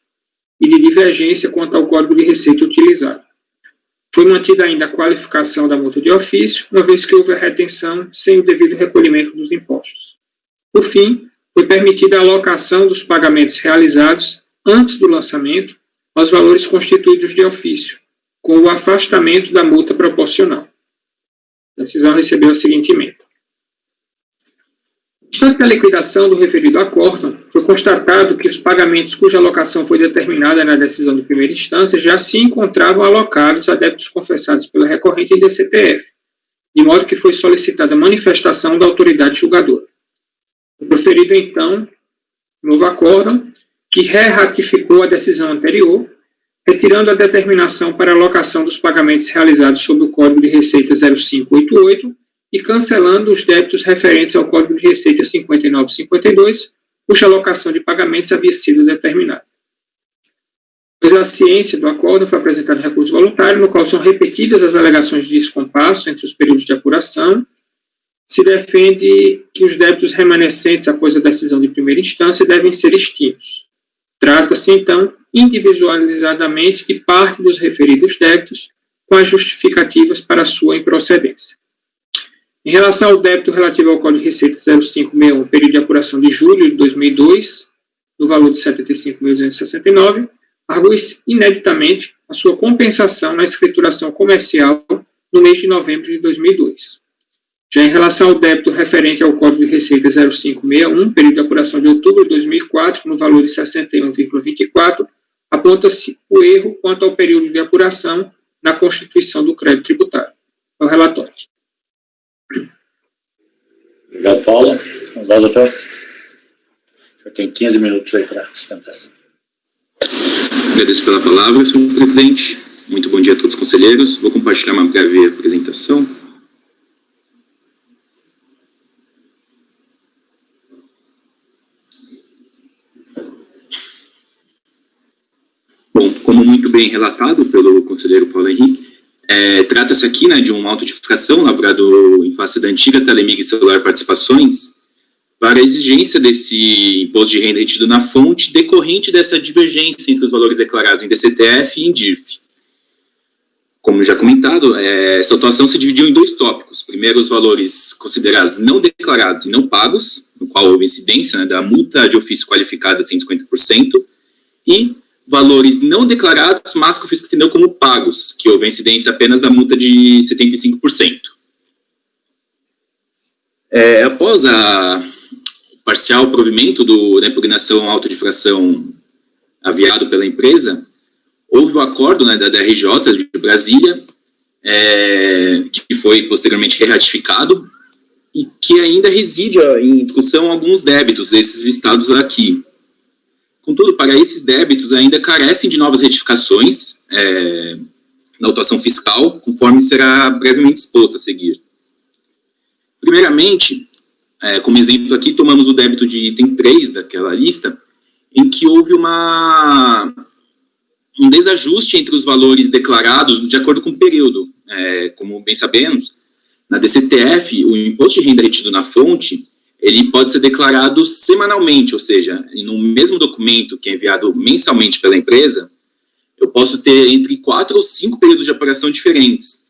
e de divergência quanto ao código de receita utilizado. Foi mantida ainda a qualificação da multa de ofício, uma vez que houve a retenção sem o devido recolhimento dos impostos. Por fim, foi permitida a alocação dos pagamentos realizados antes do lançamento aos valores constituídos de ofício, com o afastamento da multa proporcional. A decisão recebeu a seguinte emenda. No instante da liquidação do referido acórdão, foi constatado que os pagamentos cuja alocação foi determinada na decisão de primeira instância já se encontravam alocados a débitos confessados pela recorrente em DCTF, de modo que foi solicitada a manifestação da autoridade julgadora. Foi proferido, então, novo acórdão, que ratificou a decisão anterior, retirando a determinação para alocação dos pagamentos realizados sob o Código de Receita 0588 e cancelando os débitos referentes ao Código de Receita 59 e 52, cuja alocação de pagamentos havia sido determinada. Pois a ciência do acordo foi apresentado recurso voluntário, no qual são repetidas as alegações de descompasso entre os períodos de apuração. Se defende que os débitos remanescentes após a decisão de primeira instância devem ser extintos. Trata-se, então, individualizadamente de parte dos referidos débitos, com as justificativas para sua improcedência. Em relação ao débito relativo ao Código de Receita 0561, período de apuração de julho de 2002, no valor de R$ 75.269, argue-se ineditamente a sua compensação na escrituração comercial no mês de novembro de 2002. Já em relação ao débito referente ao Código de Receita 0561, período de apuração de outubro de 2004, no valor de 61,24, aponta-se o erro quanto ao período de apuração na constituição do crédito tributário. É o relatório. Obrigado, Paulo. Vamos lá, doutor. Já tem 15 minutos aí para sustentação. Agradeço pela palavra, senhor presidente. Muito bom dia a todos os conselheiros. Vou compartilhar uma breve apresentação. Bom, como muito bem relatado pelo conselheiro Paulo Henrique, trata-se aqui, né, de uma autentificação lavrado em face da antiga Telemig Celular Participações para a exigência desse imposto de renda retido na fonte decorrente dessa divergência entre os valores declarados em DCTF e em DIF. Como já comentado, essa autuação se dividiu em dois tópicos. Primeiro, os valores considerados não declarados e não pagos, no qual houve incidência, né, da multa de ofício qualificada 150%, e valores não declarados, mas que o fisco entendeu como pagos, que houve a incidência apenas da multa de 75%. Após o parcial provimento da impugnação autodifração aviado pela empresa, houve o acordo, né, da DRJ de Brasília, que foi posteriormente reratificado, e que ainda reside em discussão alguns débitos desses estados aqui. Contudo, para esses débitos ainda carecem de novas retificações na autuação fiscal, conforme será brevemente exposto a seguir. Primeiramente, como exemplo aqui, tomamos o débito de item 3 daquela lista, em que houve um desajuste entre os valores declarados de acordo com o período. Como bem sabemos, na DCTF, o imposto de renda retido na fonte, ele pode ser declarado semanalmente, ou seja, no mesmo documento que é enviado mensalmente pela empresa, eu posso ter entre 4 ou 5 períodos de apuração diferentes.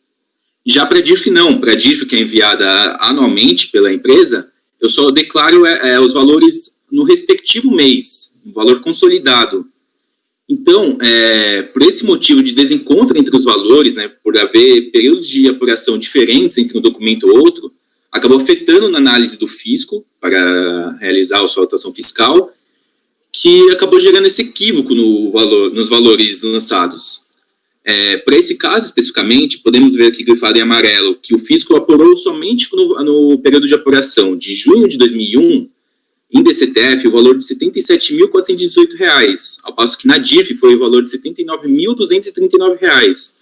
Já para a DIRF não, para a DIRF que é enviada anualmente pela empresa, eu só declaro os valores no respectivo mês, um valor consolidado. Então, por esse motivo de desencontro entre os valores, né, por haver períodos de apuração diferentes entre um documento e outro, acabou afetando na análise do fisco para realizar a sua autuação fiscal, que acabou gerando esse equívoco nos valores lançados. Para esse caso, especificamente, podemos ver aqui grifado em amarelo que o fisco apurou somente no período de apuração de junho de 2001, em DCTF, o valor de R$ 77.418, ao passo que na DIRF foi o valor de R$ 79.239.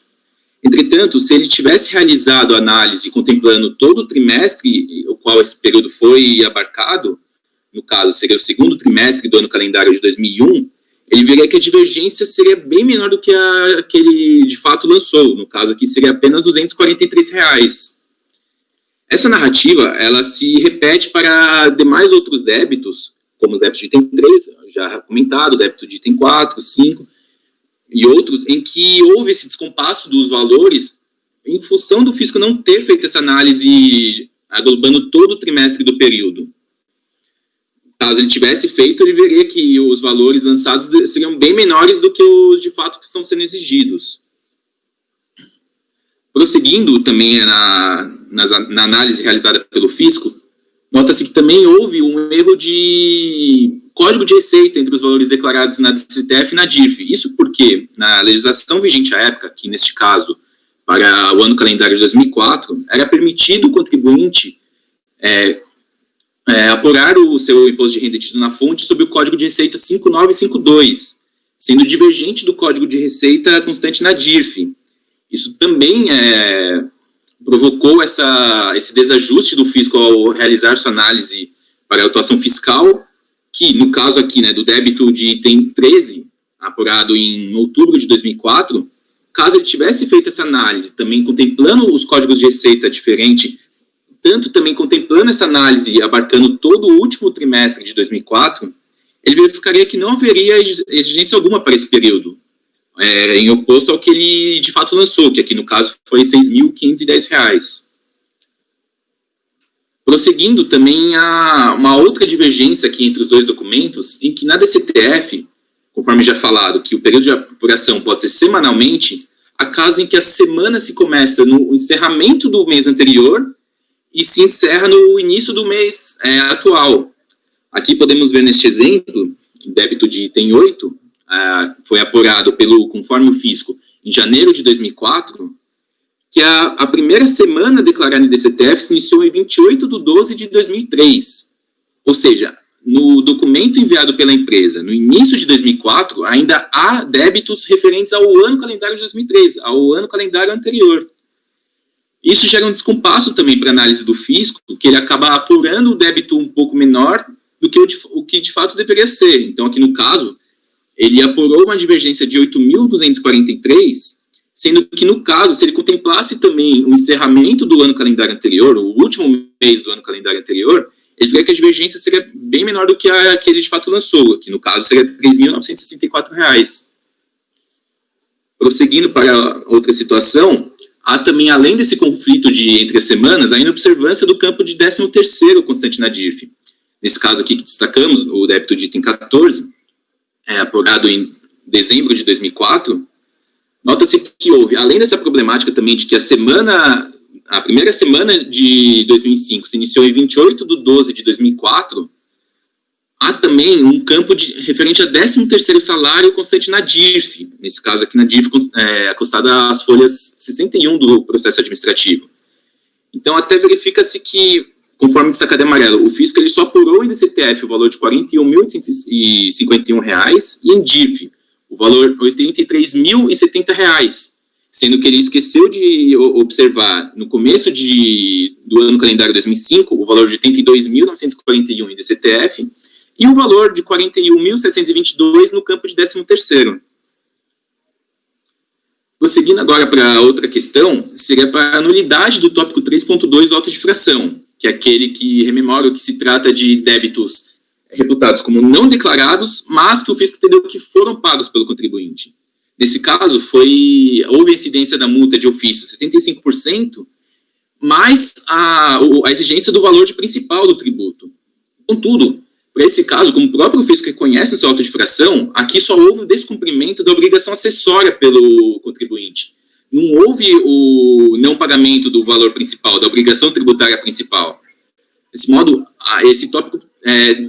Entretanto, se ele tivesse realizado a análise contemplando todo o trimestre, o qual esse período foi abarcado, no caso seria o segundo trimestre do ano calendário de 2001, ele veria que a divergência seria bem menor do que a que ele de fato lançou, no caso aqui seria apenas R$ 243. Essa narrativa, ela se repete para demais outros débitos, como os débitos de item 3, já comentado, débito de item 4, 5, e outros, em que houve esse descompasso dos valores em função do fisco não ter feito essa análise aglobando todo o trimestre do período. Caso ele tivesse feito, ele veria que os valores lançados seriam bem menores do que os de fato que estão sendo exigidos. Prosseguindo também na análise realizada pelo fisco, nota-se que também houve um erro de código de receita entre os valores declarados na DCTF e na DIRF. Isso porque, na legislação vigente à época, que neste caso, para o ano calendário de 2004, era permitido o contribuinte apurar o seu imposto de renda retido na fonte sob o código de receita 5952, sendo divergente do código de receita constante na DIRF. Isso também provocou esse desajuste do fisco ao realizar sua análise para a autuação fiscal, que, no caso aqui, né, do débito de item 13, apurado em outubro de 2004, caso ele tivesse feito essa análise, também contemplando os códigos de receita diferente, tanto também contemplando essa análise abarcando todo o último trimestre de 2004, ele verificaria que não haveria exigência alguma para esse período, em oposto ao que ele de fato lançou, que aqui no caso foi R$ 6.510. Prosseguindo também uma outra divergência aqui entre os dois documentos, em que na DCTF, conforme já falado, que o período de apuração pode ser semanalmente, há casos em que a semana se começa no encerramento do mês anterior e se encerra no início do mês atual. Aqui podemos ver neste exemplo, o débito de item 8, foi apurado conforme o fisco em janeiro de 2004, que a primeira semana declarada em DCTF se iniciou em 28/12/2003. Ou seja, no documento enviado pela empresa no início de 2004, ainda há débitos referentes ao ano calendário de 2003, ao ano calendário anterior. Isso gera um descompasso também para a análise do fisco, que ele acaba apurando o débito um pouco menor do que o que de fato deveria ser. Então, aqui no caso, ele apurou uma divergência de 8.243, sendo que, no caso, se ele contemplasse também o encerramento do ano calendário anterior, o último mês do ano calendário anterior, ele veria que a divergência seria bem menor do que a que ele de fato lançou, que no caso seria R$ 3.964. Prosseguindo para outra situação, há também, além desse conflito entre as semanas, a inobservância do campo de 13º constante na DIRF. Nesse caso aqui que destacamos, o débito de item 14, apurado dezembro de 2004, nota-se que houve, além dessa problemática também de que a primeira semana de 2005 se iniciou em 28/12 de 2004, há também um campo referente a 13º salário constante na DIRF, nesse caso aqui na DIRF, acostada às folhas 61 do processo administrativo. Então, até verifica-se que, conforme destacado em amarelo, o fisco ele só apurou em DCTF o valor de R$ 41.851 e em DIRF o valor R$ 83.070, sendo que ele esqueceu de observar, no começo do ano calendário 2005, o valor de R$ 82.941 em DCTF e o valor de R$ 41.722 no campo de 13º. Prosseguindo agora para outra questão, seria para a nulidade do tópico 3.2 do auto de infração, que é aquele que rememora o que se trata de débitos reputados como não declarados, mas que o fisco entendeu que foram pagos pelo contribuinte. Nesse caso, houve a incidência da multa de ofício 75%, mais a exigência do valor de principal do tributo. Contudo, para esse caso, como o próprio fisco reconhece no seu auto de infração, aqui só houve o descumprimento da obrigação acessória pelo contribuinte. Não houve o não pagamento do valor principal, da obrigação tributária principal. Desse modo, esse tópico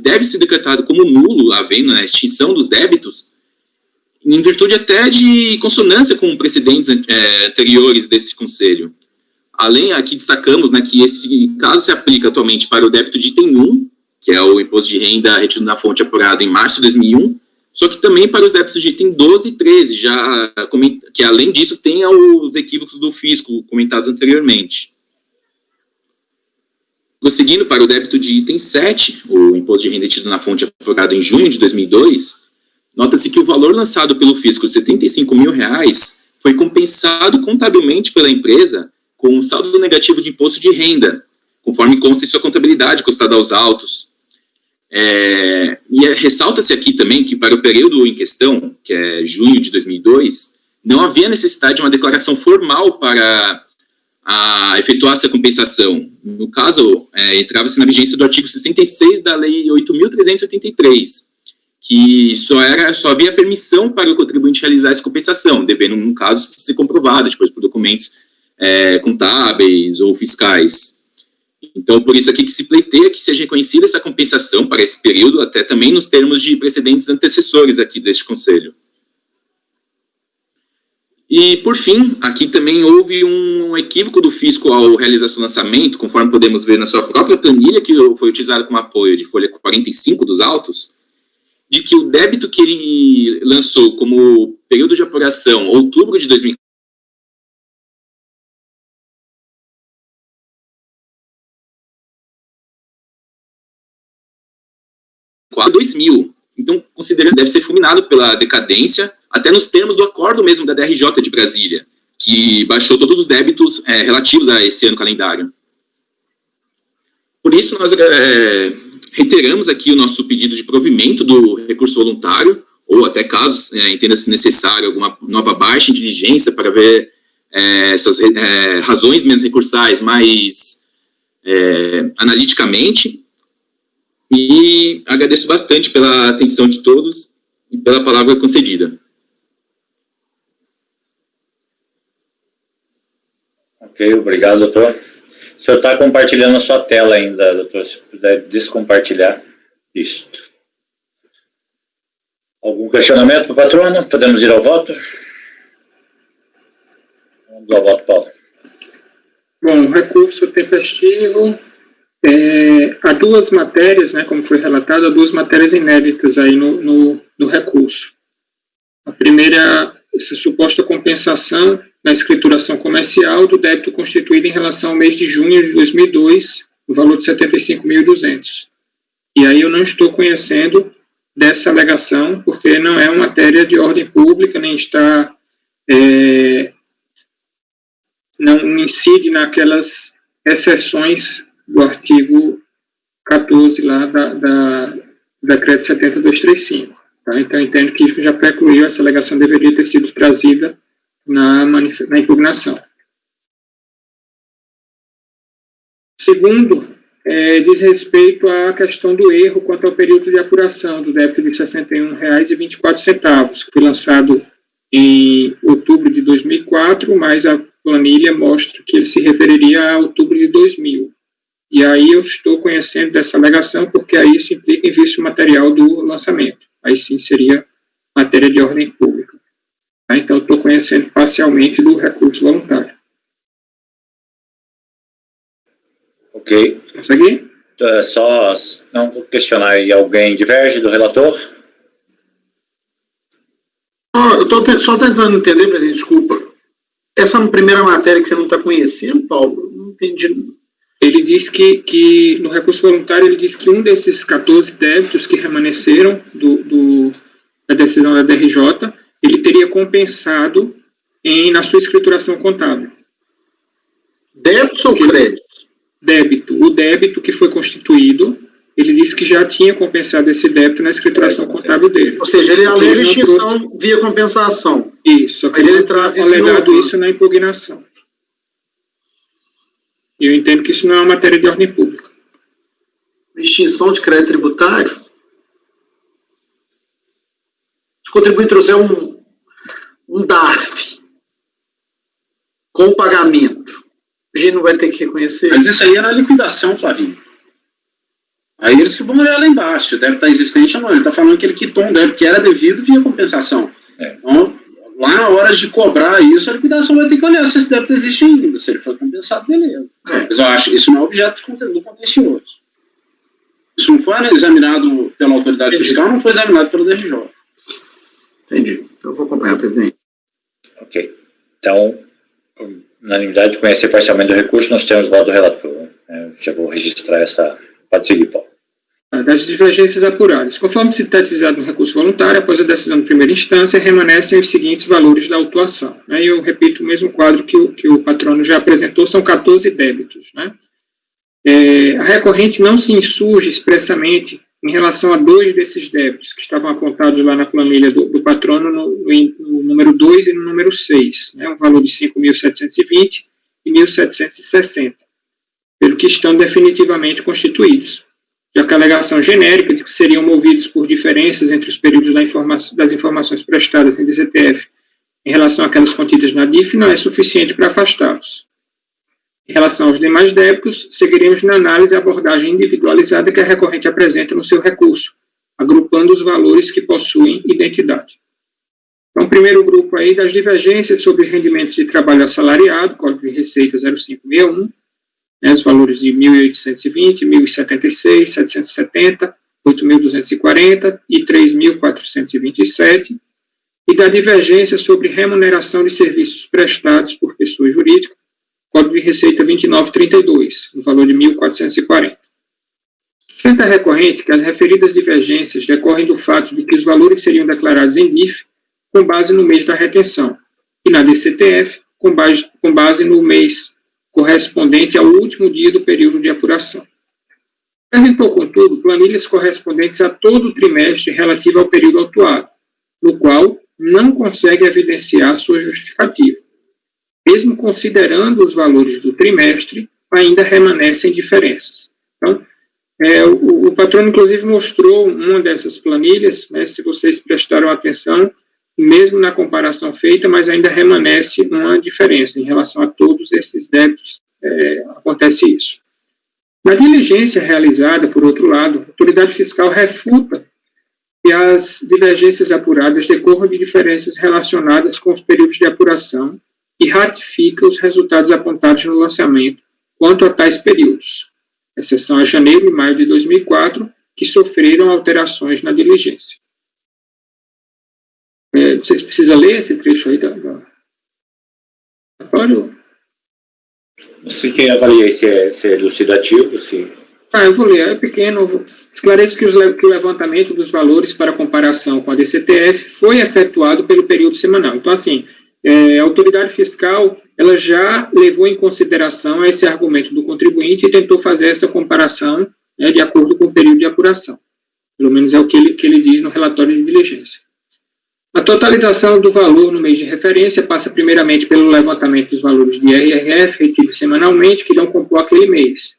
deve ser decretado como nulo, havendo a extinção dos débitos, em virtude até de consonância com precedentes anteriores desse Conselho. Além, aqui destacamos que esse caso se aplica atualmente para o débito de item 1, que é o imposto de renda retido na fonte apurado em março de 2001, só que também para os débitos de item 12 e 13, que além disso tem os equívocos do fisco comentados anteriormente. Prosseguindo para o débito de item 7, o imposto de renda retido na fonte apurado em junho de 2002, nota-se que o valor lançado pelo fisco de R$ 75.000 foi compensado contabilmente pela empresa com um saldo negativo de imposto de renda, conforme consta em sua contabilidade costada aos autos. Ressalta-se aqui também que para o período em questão, que é junho de 2002, não havia necessidade de uma declaração formal para efetuar essa compensação. No caso, entrava-se na vigência do artigo 66 da Lei 8.383, que só havia permissão para o contribuinte realizar essa compensação, devendo, no caso, ser comprovada depois por documentos contábeis ou fiscais. Então, por isso aqui que se pleiteia que seja reconhecida essa compensação para esse período, até também nos termos de precedentes antecessores aqui deste Conselho. E, por fim, aqui também houve um equívoco do fisco ao realizar seu lançamento, conforme podemos ver na sua própria planilha, que foi utilizada como apoio de folha 45 dos autos, de que o débito que ele lançou como período de apuração, outubro de 2004, Então, considera que deve ser fulminado pela decadência, até nos termos do acordo mesmo da DRJ de Brasília, que baixou todos os débitos relativos a esse ano calendário. Por isso, nós reiteramos aqui o nosso pedido de provimento do recurso voluntário, ou até caso entenda-se necessário alguma nova baixa em diligência para ver essas razões mesmo recursais mais analiticamente. E agradeço bastante pela atenção de todos e pela palavra concedida. Ok, obrigado, doutor. O senhor está compartilhando a sua tela ainda, doutor, se puder descompartilhar isto. Algum questionamento para o patrono? Podemos ir ao voto? Vamos ao voto, Paulo. Bom, recurso tempestivo. Há duas matérias, como foi relatado, há duas matérias inéditas aí no recurso. A primeira, essa suposta compensação na escrituração comercial do débito constituído em relação ao mês de junho de 2002, no valor de R$ 75.200. E aí eu não estou conhecendo dessa alegação, porque não é uma matéria de ordem pública, nem está, não incide naquelas exceções do artigo 14 lá da decreto 70.235. Tá? Então, eu entendo que isso já precluiu, essa alegação deveria ter sido trazida na impugnação. Segundo, diz respeito à questão do erro quanto ao período de apuração do débito de R$ 61,24, que foi lançado em outubro de 2004, mas a planilha mostra que ele se referiria a outubro de 2000. E aí eu estou conhecendo dessa alegação, porque aí isso implica em vício material do lançamento. Aí sim seria matéria de ordem pública. Tá? Então, estou conhecendo parcialmente do recurso voluntário. Ok. Consegue? Só não vou questionar aí. Alguém diverge do relator? Eu estou só tentando entender, presidente, desculpa. Essa primeira matéria que você não está conhecendo, Paulo, não entendi. Ele diz que no recurso voluntário, ele diz que um desses 14 débitos que remanesceram da decisão da DRJ, ele teria compensado na sua escrituração contábil. Débitos ou créditos? Débito. O débito que foi constituído, ele disse que já tinha compensado esse débito na escrituração contábil dele. Ou seja, ele alega extinção via compensação. Isso, mas ele traz isso na impugnação. E eu entendo que isso não é uma matéria de ordem pública. Extinção de crédito tributário? Se o contribuinte trouxer um DARF com pagamento, a gente não vai ter que reconhecer. Mas isso aí é na liquidação, Flavinho. Aí eles que vão olhar lá embaixo. Se o débito está existente ou não. Ele está falando que ele quitou um débito que era devido via compensação. Então, lá na hora de cobrar isso, a liquidação vai ter que olhar se esse débito existe ainda. Se ele foi compensado, beleza. Mas eu acho que isso não é objeto do contencioso. Isso não foi examinado pela autoridade fiscal, não foi examinado pelo DRJ. Entendi. Eu vou acompanhar, presidente. Ok. Então, unanimidade de conhecer parcialmente do recurso, nós temos voto do relator. Já vou registrar essa. Pode seguir, Paulo. Das divergências apuradas. Conforme sintetizado no recurso voluntário, após a decisão de primeira instância, remanescem os seguintes valores da autuação. E eu repito o mesmo quadro que o patrono já apresentou, são 14 débitos. A recorrente não se insurge expressamente em relação a 2 desses débitos, que estavam apontados lá na planilha do patrono, no número 2 e no número 6, um valor de 5.720 e 1.760, pelo que estão definitivamente constituídos. Já que a alegação genérica de que seriam movidos por diferenças entre os períodos das informações prestadas em DCTF em relação àquelas contidas na DIF não é suficiente para afastá-los. Em relação aos demais débitos, seguiremos na análise a abordagem individualizada que a recorrente apresenta no seu recurso, agrupando os valores que possuem identidade. Então, o primeiro grupo aí das divergências sobre rendimentos de trabalho assalariado, Código de Receita 0561, os valores de 1.820, 1.076, 770, 8.240 e 3.427, e da divergência sobre remuneração de serviços prestados por pessoa jurídica, Código de Receita 2932, no valor de 1.440. Frente à recorrente, que as referidas divergências decorrem do fato de que os valores seriam declarados em DIF com base no mês da retenção, e na DCTF com base no mês correspondente ao último dia do período de apuração. Apresentou, contudo, planilhas correspondentes a todo o trimestre relativo ao período autuado, no qual não consegue evidenciar sua justificativa. Mesmo considerando os valores do trimestre, ainda remanescem diferenças. Então, o patrono, inclusive, mostrou uma dessas planilhas, se vocês prestaram atenção, mesmo na comparação feita, mas ainda remanesce uma diferença em relação a todos esses débitos, acontece isso. Na diligência realizada, por outro lado, a autoridade fiscal refuta que as divergências apuradas decorram de diferenças relacionadas com os períodos de apuração e ratifica os resultados apontados no lançamento quanto a tais períodos, exceção a janeiro e maio de 2004, que sofreram alterações na diligência. Vocês precisam ler esse trecho aí Agora? Você que avalia se é elucidativo, se... Eu vou ler, é pequeno. Esclarece que o levantamento dos valores para comparação com a DCTF foi efetuado pelo período semanal. Então, assim, a autoridade fiscal, ela já levou em consideração esse argumento do contribuinte e tentou fazer essa comparação, de acordo com o período de apuração. Pelo menos é o que ele diz no relatório de diligência. A totalização do valor no mês de referência passa primeiramente pelo levantamento dos valores de IRRF retidos semanalmente, que irão compor aquele mês.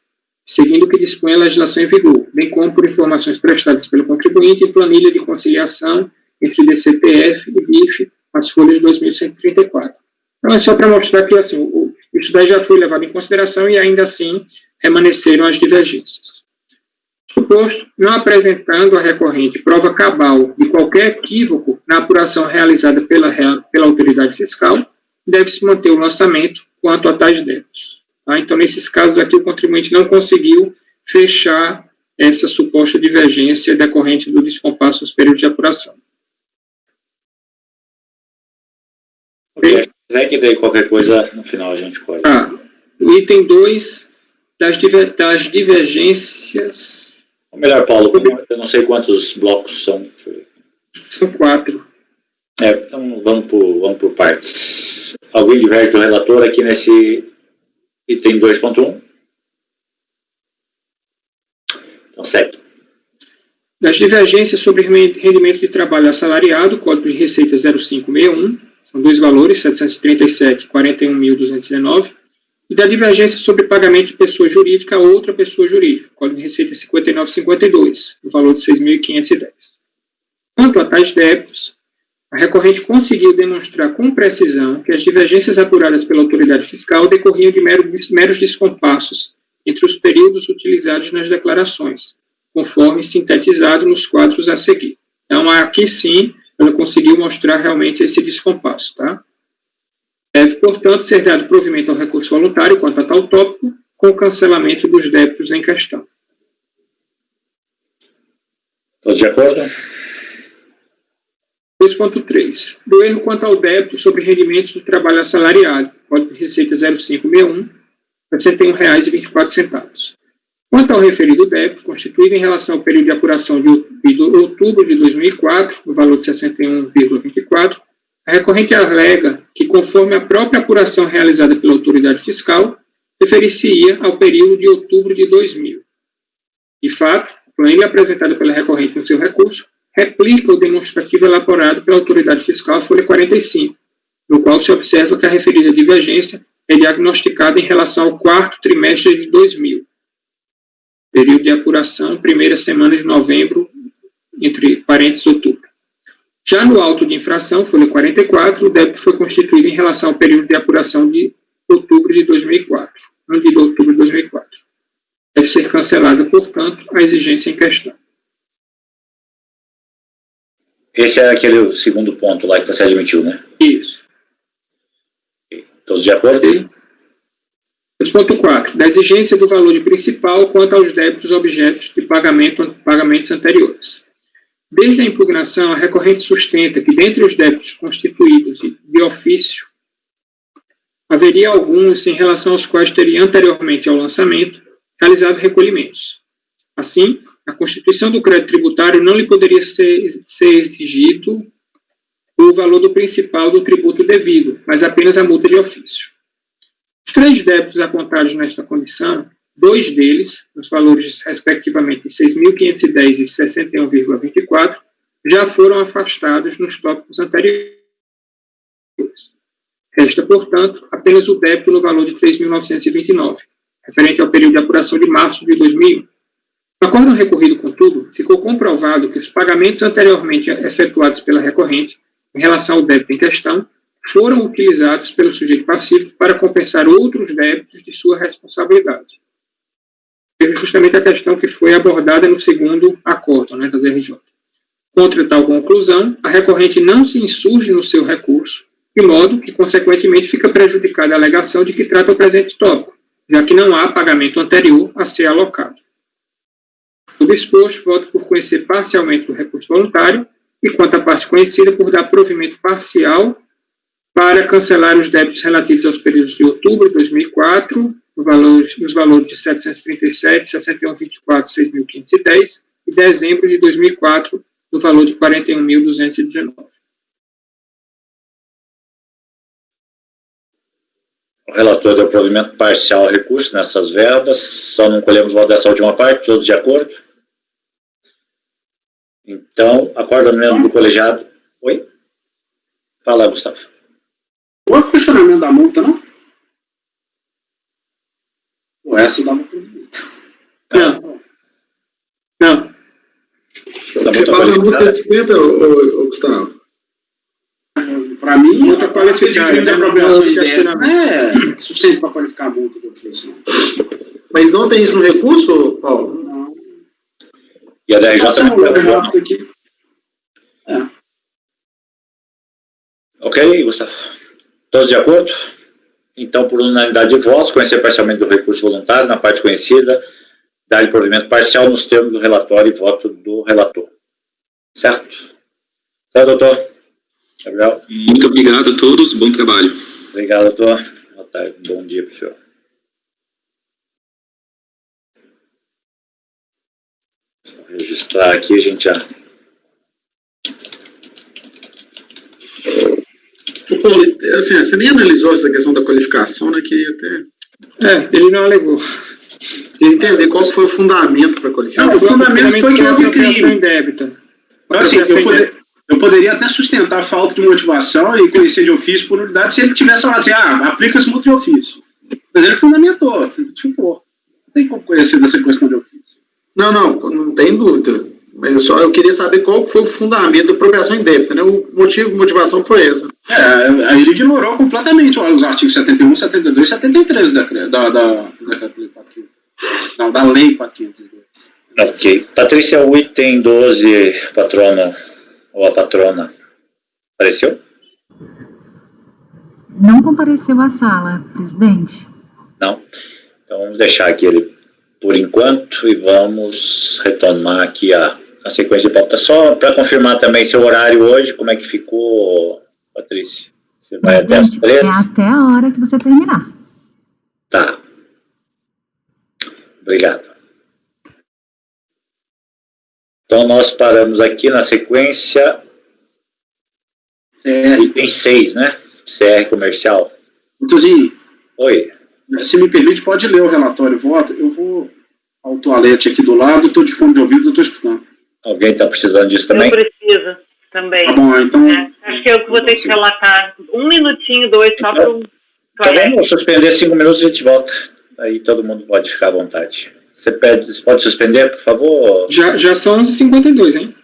seguindo o que dispõe a legislação em vigor, bem como por informações prestadas pelo contribuinte em planilha de conciliação entre DCTF e BIF, as folhas de 2134. Então, é só para mostrar que assim, isso daí já foi levado em consideração e ainda assim permaneceram as divergências. Suposto, não apresentando a recorrente prova cabal de qualquer equívoco na apuração realizada pela autoridade fiscal, deve-se manter o lançamento quanto a tais débitos. Tá? Então, nesses casos aqui, o contribuinte não conseguiu fechar essa suposta divergência decorrente do descompasso nos períodos de apuração. Ok? Que daí qualquer coisa no final a gente pode. O item 2 das divergências. Ou melhor, Paulo, eu não sei quantos blocos são. São 4. Então vamos por partes. Alguém diverge do relator aqui nesse item 2.1? Então, segue. Das divergências sobre rendimento de trabalho assalariado, Código de Receita 0561, são dois valores, 737 e 41.219, e da divergência sobre pagamento de pessoa jurídica a outra pessoa jurídica, Código de Receita 5952, no valor de 6.510. Quanto a tais débitos, a recorrente conseguiu demonstrar com precisão que as divergências apuradas pela autoridade fiscal decorriam de meros descompassos entre os períodos utilizados nas declarações, conforme sintetizado nos quadros a seguir. Então, aqui sim, ela conseguiu mostrar realmente esse descompasso, tá? Deve, portanto, ser dado provimento ao recurso voluntário quanto a tal tópico, com o cancelamento dos débitos em questão. Todos de acordo? 2.3. Do erro quanto ao débito sobre rendimentos do trabalho assalariado, Código de Receita 0561, R$ 61,24. Quanto ao referido débito, constituído em relação ao período de apuração de outubro de 2004, no valor de 61,24, a recorrente alega que, conforme a própria apuração realizada pela autoridade fiscal, referir-se-ia ao período de outubro de 2000. De fato, a planilha apresentada pela recorrente no seu recurso replica o demonstrativo elaborado pela autoridade fiscal, folha 45, no qual se observa que a referida divergência é diagnosticada em relação ao quarto trimestre de 2000, período de apuração, primeira semana de novembro, entre parênteses, outubro. Já no auto de infração, folha 44, o débito foi constituído em relação ao período de apuração de outubro de 2004, não de outubro de 2004. Deve ser cancelada, portanto, a exigência em questão. Esse é aquele segundo ponto lá que você admitiu, né? Isso. Todos de acordo? 2.4. Da exigência do valor de principal quanto aos débitos objetos de pagamentos anteriores. Desde a impugnação, a recorrente sustenta que, dentre os débitos constituídos de ofício, haveria alguns em relação aos quais teria anteriormente ao lançamento realizado recolhimentos. Assim, a constituição do crédito tributário não lhe poderia ser exigido o valor do principal do tributo devido, mas apenas a multa de ofício. Os 3 débitos apontados nesta condição, 2 deles, nos valores respectivamente de 6.510 e 61,24, já foram afastados nos tópicos anteriores. Resta, portanto, apenas o débito no valor de 3.929, referente ao período de apuração de março de 2001. No acordo recorrido, contudo, ficou comprovado que os pagamentos anteriormente efetuados pela recorrente, em relação ao débito em questão, foram utilizados pelo sujeito passivo para compensar outros débitos de sua responsabilidade. É justamente a questão que foi abordada no segundo acordo, né, da DRJ. Contra tal conclusão, a recorrente não se insurge no seu recurso, de modo que, consequentemente, fica prejudicada a alegação de que trata o presente tópico, já que não há pagamento anterior a ser alocado. Tudo exposto, voto por conhecer parcialmente o recurso voluntário e, quanto à parte conhecida, por dar provimento parcial para cancelar os débitos relativos aos períodos de outubro de 2004, nos valores de 737, 61,24, 6.510, e dezembro de 2004, no valor de 41.219. O relator deu provimento parcial ao recurso nessas verbas, só não colhemos voto dessa última parte, todos de acordo? Então, acordo membro do colegiado. Oi? Fala, Gustavo. Houve questionamento da multa, não? Pô, essa dá muito. Não. Não. Tá Você muito fala da multa qualificada. de 50, ô, Gustavo? Para mim, Multa qualificada, da né? apropriação Não, indébita não é suficiente para qualificar a multa do ofício. Mas não tem isso no recurso, Paulo? Não. E a DRJ Passa não no derrubou, não. rápido aqui. Ok, Gustavo? Todos de acordo? Então, por unanimidade de votos, conhecer parcialmente do recurso voluntário na parte conhecida, dar-lhe provimento parcial nos termos do relatório e voto do relator. Certo? Tá, doutor? Gabriel? Muito obrigado a todos, bom trabalho. Obrigado, doutor. Boa tarde, bom dia para o senhor. Só registrar aqui, a gente já... Ô, Paulo, assim, você nem analisou essa questão da qualificação, né? Queria até Ele não alegou. entender qual foi o fundamento para qualificar. Não, o fundamento foi que houve crime. Indébita. Então, assim, eu poderia até sustentar a falta de motivação e conhecer de ofício por unidade se ele tivesse falado assim, aplica-se multa de ofício. Mas ele fundamentou, tipo, não tem como conhecer dessa questão de ofício. Não tem dúvida. Mas só eu queria saber qual foi o fundamento da apropriação indébita, né? Motivação foi essa. Aí ele ignorou completamente os artigos 71, 72 e 73 da Lei 4502. Ok. Patrícia, o item 12, patrona ou a patrona, apareceu? Não compareceu à sala, presidente. Não? Então vamos deixar aqui ele por enquanto e vamos retomar aqui a sequência de pauta. Só para confirmar também seu horário hoje, como é que ficou, Patrícia? Você vai até as 3? É até a hora que você terminar. Tá. Obrigado. Então nós paramos aqui na sequência. Item 6, né? CR comercial. Tuzinho, Oi. se me permite, pode ler o relatório e voto. Eu vou ao toalete aqui do lado, estou de fone de ouvido, estou escutando. Alguém está precisando disso também? Eu preciso também. Tá bom, então... Acho que eu vou ter que relatar 1 minutinho, 2, só para o Tá bom, vou suspender 5 minutos e a gente volta. Aí todo mundo pode ficar à vontade. Você pode suspender, por favor? Já são 11h52, hein?